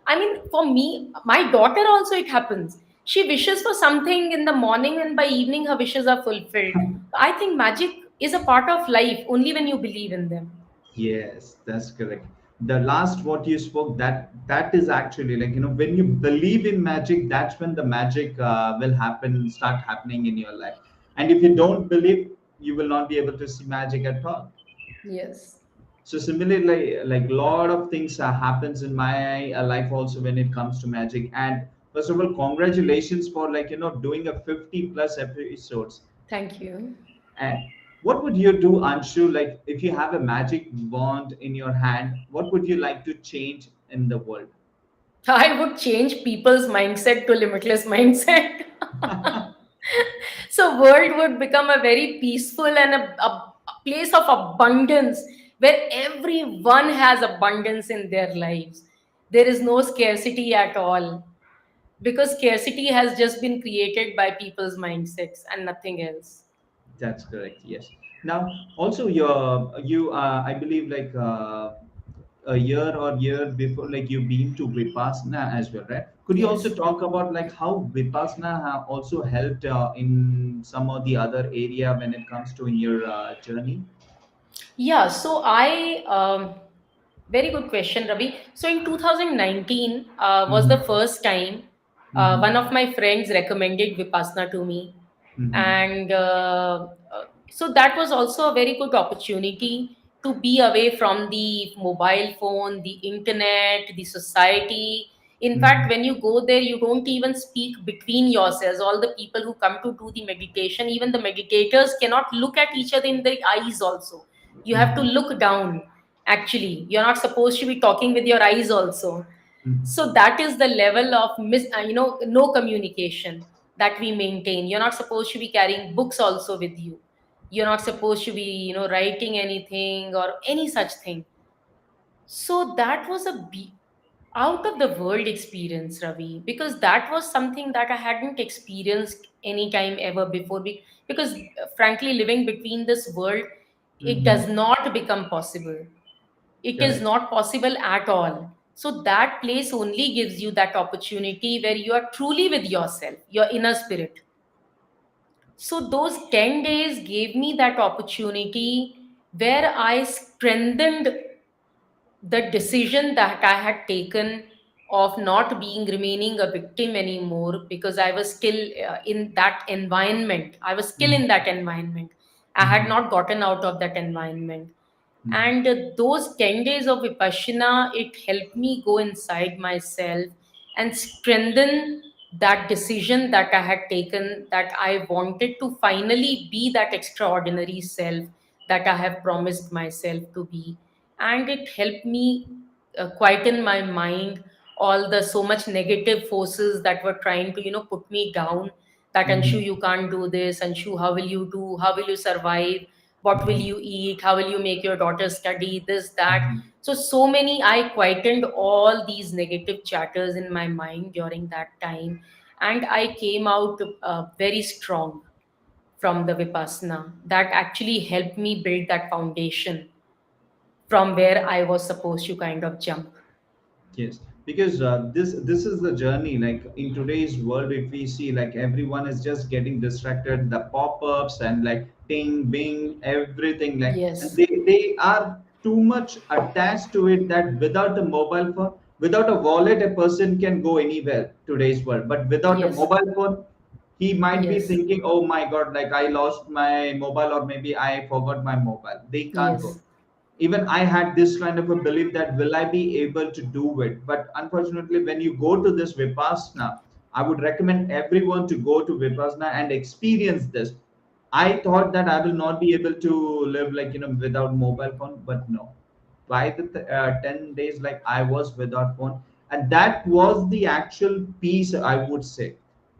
I mean, for me, my daughter also, it happens. She wishes for something in the morning, and by evening her wishes are fulfilled. I think magic is a part of life only when you believe in them. Yes, that's correct. The last what you spoke, that is actually like, when you believe in magic, that's when the magic will happen, start happening in your life. And if you don't believe, you will not be able to see magic at all. Yes. So similarly, like lot of things happens in my life also when it comes to magic. And first of all, congratulations for like doing a 50 plus episodes. Thank you. And what would you do, Anshu? Like, if you have a magic wand in your hand, what would you like to change in the world? I would change people's mindset to limitless mindset. So world would become a very peaceful and a place of abundance, where everyone has abundance in their lives. There is no scarcity at all, because scarcity has just been created by people's mindsets and nothing else. That's correct. Yes. Now, also, I believe, like a year or year before, like you've been to Vipassana as well, right? Could you also Yes. talk about like how Vipassana also helped in some of the other area when it comes to in your journey? Yeah, so very good question, Ravi. So in 2019 was the Mm-hmm. first time one Mm-hmm. of my friends recommended Vipassana to me. Mm-hmm. And so that was also a very good opportunity to be away from the mobile phone, the internet, the society. In fact, Mm-hmm. when you go there, you don't even speak between yourselves. All the people who come to do the meditation, even the meditators, cannot look at each other in the eyes also. You have to Mm-hmm. look down. Actually, you're not supposed to be talking with your eyes also. So Mm-hmm. that is the level of no communication that we maintain. You're not supposed to be carrying books also with you. You're not supposed to be writing anything or any such thing. So that was out of the world experience, Ravi, because that was something that I hadn't experienced any time ever before. Because frankly, living between this world, it does Mm-hmm. not become possible. It is Correct. not possible at all. So that place only gives you that opportunity where you are truly with yourself, your inner spirit. So those 10 days gave me that opportunity where I strengthened the decision that I had taken of not being remaining a victim anymore, because I was still in that environment. I was still in that environment. I had Mm-hmm. not gotten out of that environment. Mm-hmm. And those 10 days of Vipassana, it helped me go inside myself and strengthen that decision that I had taken, that I wanted to finally be that extraordinary self that I have promised myself to be. And it helped me quieten my mind all the so much negative forces that were trying to put me down, that Anshu, Mhm. you can't do this. Anshu, how will you do? How will you survive? What will Mhm. you eat? How will you make your daughter study? This, that. Mhm. So many, I quietened all these negative chatters in my mind during that time. And I came out very strong from the Vipassana. That actually helped me build that foundation from where I was supposed to kind of jump. Yes, because this is the journey. Like in today's world, if we see, like everyone is just getting distracted, the pop-ups and like ting, bing, everything. Like, and Yes, they are too much attached to it that without a mobile phone, without a wallet, a person can go anywhere today's world. But without a yes, mobile phone, he might be yes, thinking, "Oh my God, like I lost my mobile, or maybe I forgot my mobile." They can't go. yes, Even I had this kind of a belief that will I be able to do it? But unfortunately, when you go to this Vipassana, I would recommend everyone to go to Vipassana and experience this. I thought that I will not be able to live like without mobile phone, but no. By the 10 days, like I was without phone, and that was the actual peace I would say,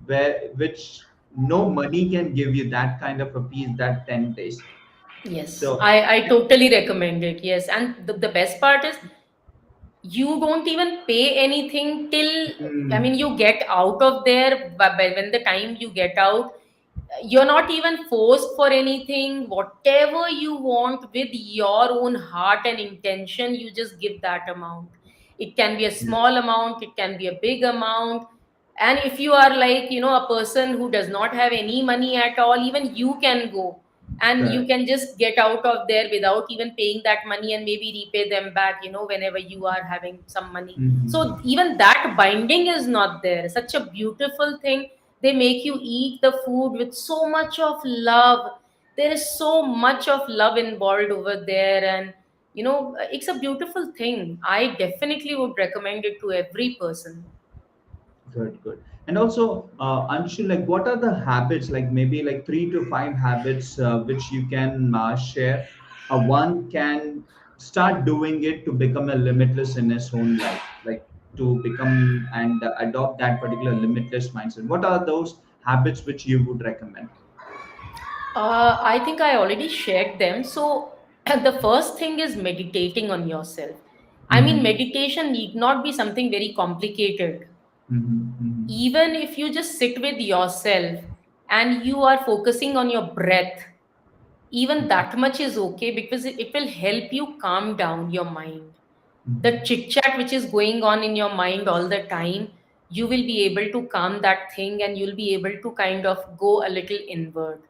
where which no money can give you that kind of a peace that 10 days. yes. So. I totally recommend it. Yes. And the best part is you don't even pay anything till, I Hmm. mean, you get out of there. But when the time you get out, you're not even forced for anything. Whatever you want with your own heart and intention, you just give that amount. It can be a Yeah. small amount, it can be a big amount. And if you are like a person who does not have any money at all, even you can go and you Correct. can just get out of there without even paying that money, and maybe repay them back whenever you are having some money. So Mhm. even that binding is not there. Such a beautiful thing. They make you eat the food with so much of love. There is so much of love involved over there, and it's a beautiful thing. I definitely would recommend it to every person. Good, good. And also, Anshu, like, what are the habits, like maybe like 3 to 5 habits, which you can share? One can start doing it to become a limitless in his own life, like to become and adopt that particular limitless mindset. What are those habits which you would recommend? I think I already shared them. So, the first thing is meditating on yourself. I mean, Mm-hmm. meditation need not be something very complicated. Mm-hmm. Even if you just sit with yourself and you are focusing on your breath, even that much is okay, because it will help you calm down your mind. The Mm-hmm. chit chat which is going on in your mind all the time, you will be able to calm that thing, and you'll be able to kind of go a little inward.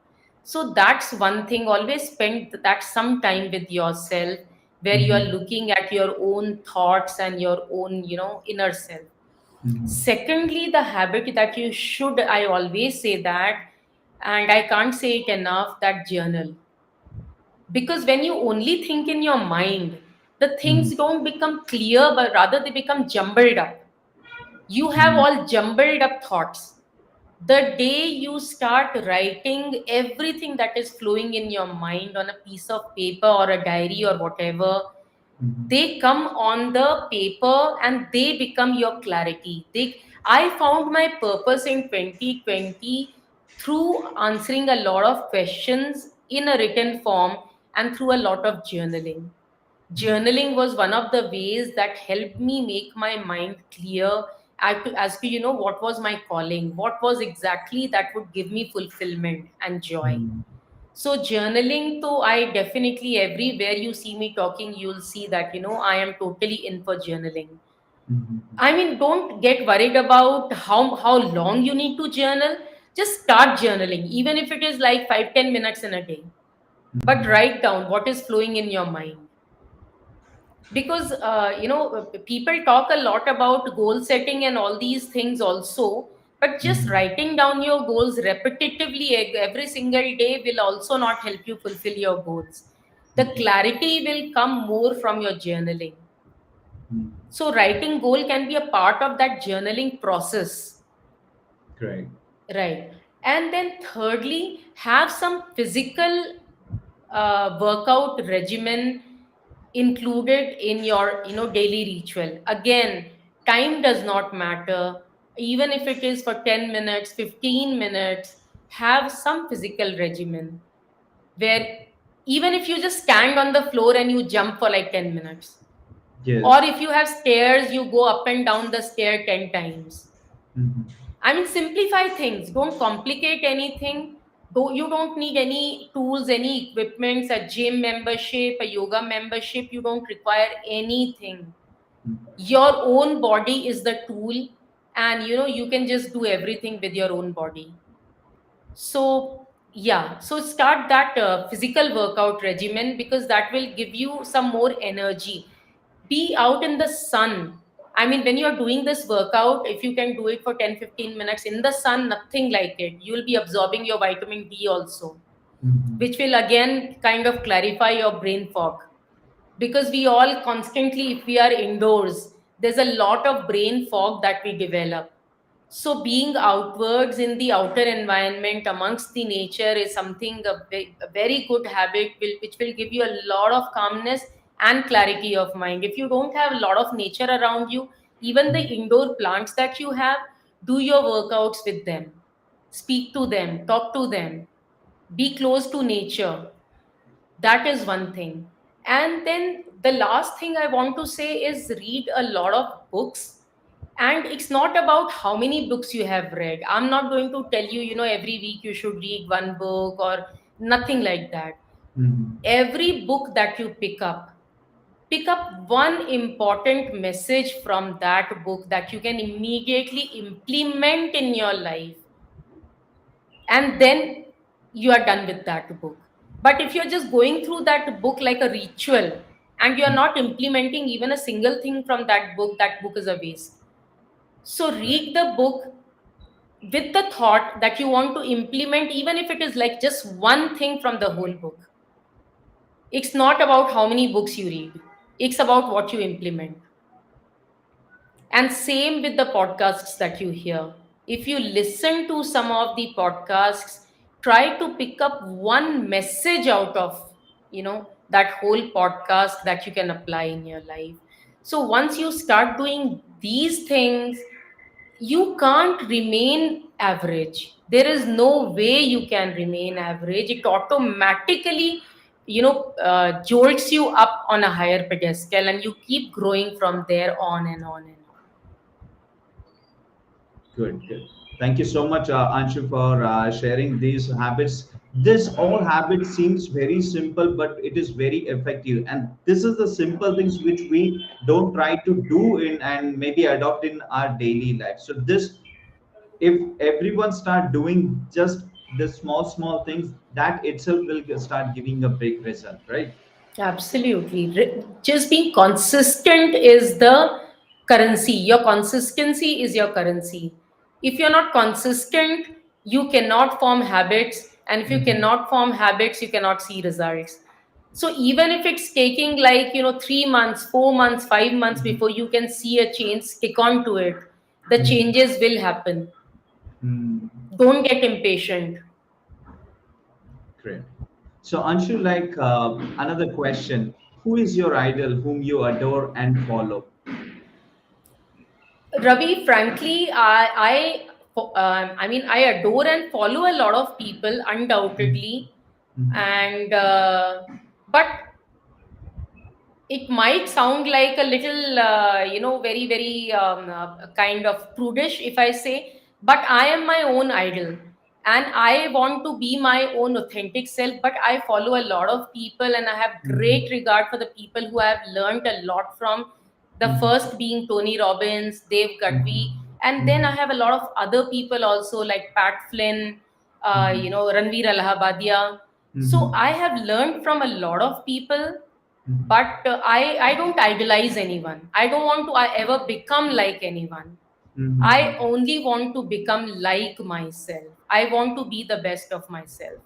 So that's one thing. Always spend that some time with yourself, where you are Mm-hmm. looking at your own thoughts and your own inner self. Mm-hmm. Secondly, the habit that you should, I always say that, and I can't say it enough, that journal. Because when you only think in your mind, the Mm-hmm. things don't become clear, but rather they become jumbled up. You have Mm-hmm. all jumbled up thoughts. The day you start writing everything that is flowing in your mind on a piece of paper or a diary or whatever, they come on the paper and they become your clarity. I found my purpose in 2020 through answering a lot of questions in a written form and through a lot of journaling. Journaling was one of the ways that helped me make my mind clear as to what was my calling, what was exactly that would give me fulfillment and joy. Mm-hmm. So journaling, though, I definitely, everywhere you see me talking, you'll see that I am totally in for journaling. Mm-hmm. I mean, don't get worried about how long you need to journal. Just start journaling, even if it is like 5-10 minutes in a day. But Mm-hmm. write down what is flowing in your mind. Because people talk a lot about goal setting and all these things also, but just Mm-hmm. writing down your goals repetitively every single day will also not help you fulfill your goals. The clarity will come more from your journaling. Mm-hmm. So writing goal can be a part of that journaling process. Great. Right. And then thirdly, have some physical workout regimen included in your daily ritual. Again, Time does not matter. Even if it is for 10 minutes, 15 minutes, have some physical regimen where even if you just stand on the floor and you jump for like 10 minutes, or Yes. if you have stairs, you go up and down the stair 10 times. Mhm. I mean, simplify things. Don't complicate anything. You don't need any tools, any equipments, a gym membership, a yoga membership. You don't require anything. Mhm. Your own body is the tool, and you can just do everything with your own body. So, yeah, so start that physical workout regimen because that will give you some more energy. Be out in the sun. I mean, when you're doing this workout, if you can do it for 10-15 minutes in the sun, nothing like it. You'll be absorbing your vitamin D also, Mhm. which will again kind of clarify your brain fog. Because we all constantly, if we are indoors, there's a lot of brain fog that we develop. So being outwards in the outer environment amongst the nature is something a very good habit which will give you a lot of calmness and clarity of mind. If you don't have a lot of nature around you, even the indoor plants that you have, do your workouts with them, speak to them, talk to them, be close to nature. That is one thing. And then the last thing I want to say is read a lot of books. And it's not about how many books you have read. I'm not going to tell you, every week you should read one book or nothing like that. Mhm. Every book that you pick up one important message from that book that you can immediately implement in your life, and then you are done with that book. But if you're just going through that book like a ritual and you're not implementing even a single thing from that book is a waste. So Right. read the book with the thought that you want to implement, even if it is like just one thing from the whole book. It's not about how many books you read, it's about what you implement. And same with the podcasts that you hear. If you listen to some of the podcasts, try to pick up one message out of, that whole podcast that you can apply in your life. So once you start doing these things, you can't remain average. There is no way you can remain average. It automatically, jolts you up on a higher pedestal, and you keep growing from there on and on and on. Good, good. Thank you so much, Anshu, for sharing these habits. This all habit seems very simple, but it is very effective. And this is the simple things which we don't try to do in and maybe adopt in our daily life. So this, if everyone start doing just the small, small things, that itself will start giving a big result, right? Absolutely. Just being consistent is the currency. Your consistency is your currency. If you're not consistent, you cannot form habits. And if you Mhm. cannot form habits, you cannot see results. So even if it's taking like, 3 months, 4 months, 5 months before you can see a change, stick on to it. The Mhm. changes will happen. Mhm. Don't get impatient. Great. So, Anshu, like another question: who is your idol, whom you adore and follow? Ravi, frankly, I mean, I adore and follow a lot of people, undoubtedly, Mhm. and but it might sound like a little, very, very kind of prudish if I say, but I am my own idol and I want to be my own authentic self. But I follow a lot of people and I have great Mhm. regard for the people who I have learned a lot from. The Mhm. first being Tony Robbins, Dave Gadhvi, Mhm. and then I Mhm. have a lot of other people also like Pat Flynn, Mhm. Ranveer Allahabadia. So Mhm. I have learned from a lot of people, Mhm. but I don't idolize anyone. I don't want to ever become like anyone. I Mhm. only want to become like myself. I want to be the best of myself.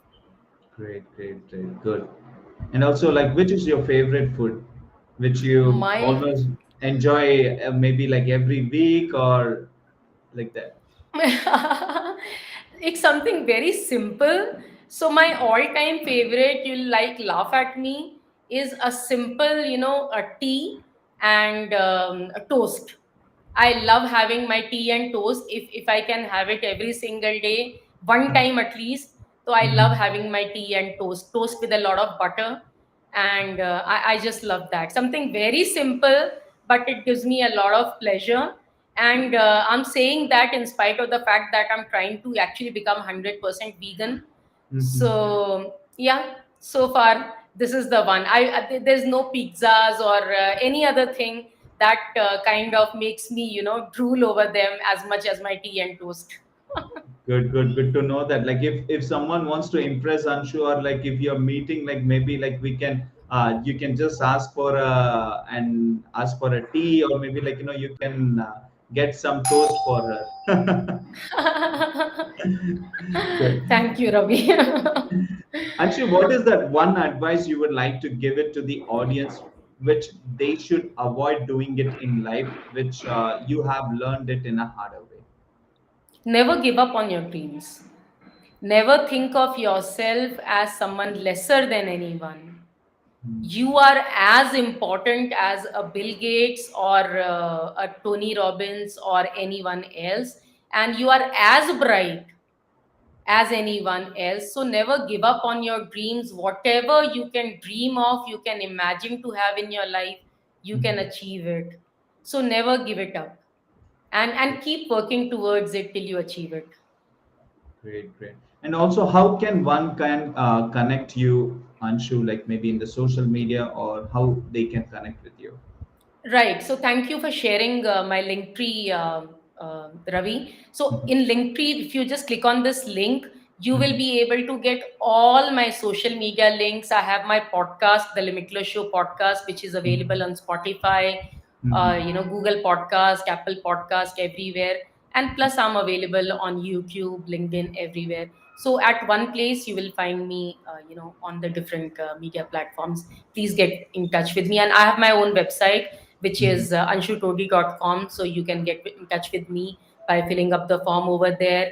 Great, great, great, good. And also, like, which is your favorite food, which you My always enjoy, maybe like every week or like that? it's something very simple. So my all-time favorite, you'll like laugh at me, is a simple, a tea and a toast. I love having my tea and toast. If I can have it every single day, one time at least. So I love Mhm. having my tea and toast with a lot of butter, and I just love that. Something very simple, but it gives me a lot of pleasure. And I'm saying that in spite of the fact that I'm trying to actually become 100% vegan. Mhm. So yeah, so far this is the one. There's no pizzas or any other thing that kind of makes me, drool over them as much as my tea and toast. Good to know that. Like, if someone wants to impress Anshu, or like if you're meeting, like maybe like we can, you can just ask for a tea, or maybe like you can get some toast for her. Good. Thank you, Ravi. Anshu, what is that one advice you would like to give it to the audience, which they should avoid doing it in life, which you have learned it in a harder way? Never give up on your dreams. Never think of yourself as someone lesser than anyone. You are as important as a Bill Gates or a Tony Robbins or anyone else, and you are as bright as anyone else. So never give up on your dreams. Whatever you can dream of, you can imagine to have in your life, you can Mhm. achieve it. So never give it up, and keep working towards it till you achieve it. Great, great. And also, how can one connect you, Anshu, like maybe in the social media, or how they can connect with you? Right. So thank you for sharing my Linktree, Ravi. So Mhm. in Linktree, if you just click on this link, you will Mhm. be able to get all my social media links. I have my podcast, the Limitless Show podcast, which is available on Spotify, Mhm. Google Podcast, Apple Podcast, everywhere. And plus, I'm available on YouTube, LinkedIn, everywhere. So at one place, you will find me, on the different media platforms. Please get in touch with me. And I have my own website, which Mhm. is anshutodi.com. So you can get in touch with me by filling up the form over there.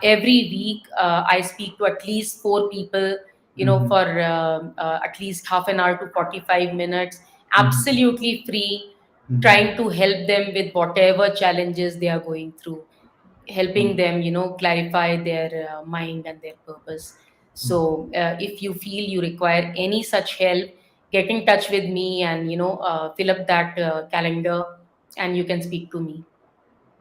Every week, I speak to at least four people, Mhm. for at least half an hour to 45 minutes, Mhm. absolutely free, Mhm. trying to help them with whatever challenges they are going through, helping Mhm. them, clarify their mind and their purpose. So if you feel you require any such help, get in touch with me, and fill up that calendar, and you can speak to me.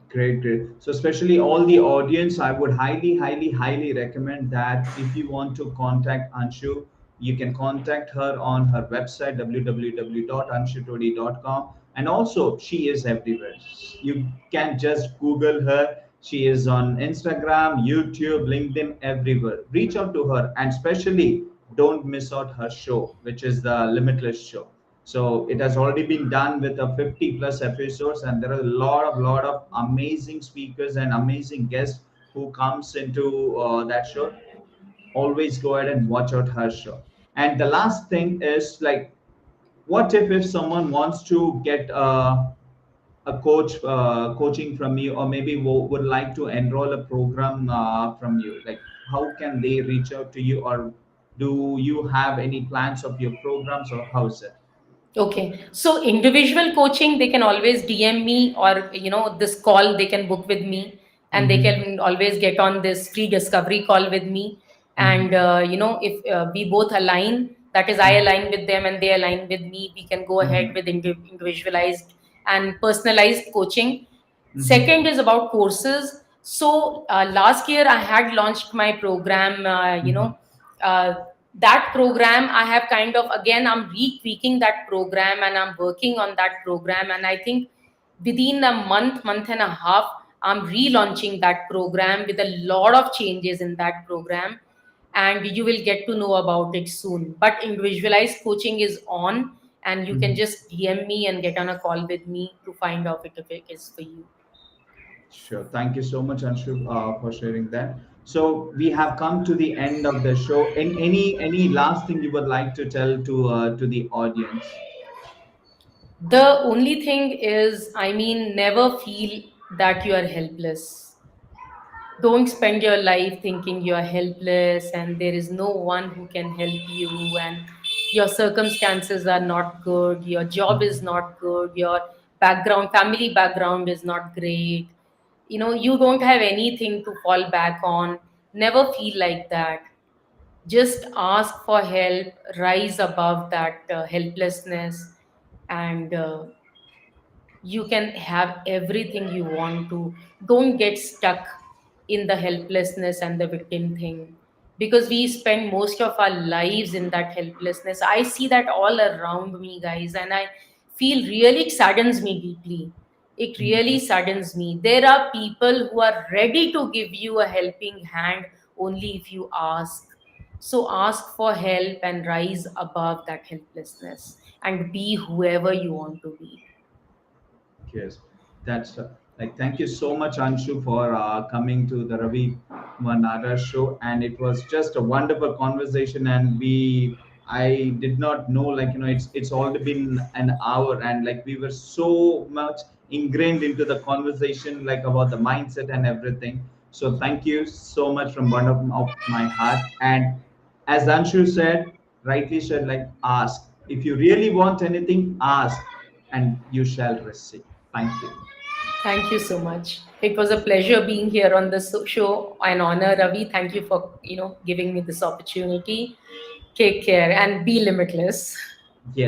Great, great. So, especially all the audience, I would highly, highly, highly recommend that if you want to contact Anshu, you can contact her on her website www.anshutodi.com. And also, she is everywhere. You can just Google her. She is on Instagram, YouTube, LinkedIn, everywhere. Reach out to her, and especially don't miss out her show, which is the Limitless Show. So it has already been done with a 50 plus episodes, and there are a lot of amazing speakers and amazing guests who comes into that show. Always go ahead and watch out her show. And the last thing is, like, what if someone wants to get a coaching from you, or maybe would like to enroll a program from you, like how can they reach out to you, or do you have any plans of your programs, or how is it? Okay, so individual coaching, they can always DM me, or this call they can book with me, and they Mm-hmm. can always get on this free discovery call with me. And Mm-hmm. if we both align, that is, I align with them and they align with me, we can go ahead Mm-hmm. with individualized and personalized coaching. Mm-hmm. Second is about courses. So last year I had launched my program. Mm-hmm. Uh, that program I have kind of, again, I'm retweaking that program, and I'm working on that program. And I think within a month and a half, I'm relaunching that program with a lot of changes in that program, and you will get to know about it soon. But individualized coaching is on, and you can Mm-hmm. just DM me and get on a call with me to find out if it is for you. Sure. Thank you so much, Anshu, for sharing that. So we have come to the end of the show. Any last thing you would like to tell to the audience? The only thing is, I mean, never feel that you are helpless. Don't spend your life thinking you are helpless and there is no one who can help you, and your circumstances are not good, your job is not good, your background, family background is not great, you don't have anything to fall back on, never feel like that. Just ask for help, rise above that helplessness, and you can have everything you want to. Don't get stuck in the helplessness and the victim thing, because we spend most of our lives in that helplessness. I see that all around me, guys, and I feel really, it saddens me deeply. It really saddens me. There are people who are ready to give you a helping hand only if you ask. So ask for help and rise above that helplessness and be whoever you want to be. Yes, that's like thank you so much, Anshu, for coming to the Ravi Manada show, and it was just a wonderful conversation. And I did not know, like it's already been an hour, and like we were so much ingrained into the conversation, like about the mindset and everything. So thank you so much from bottom of my heart. And as Anshu said, rightly said, like ask if you really want anything, ask and you shall receive. Thank you. Thank you so much. It was a pleasure being here on this show. An honor, Ravi. Thank you for giving me this opportunity. Take care and be limitless.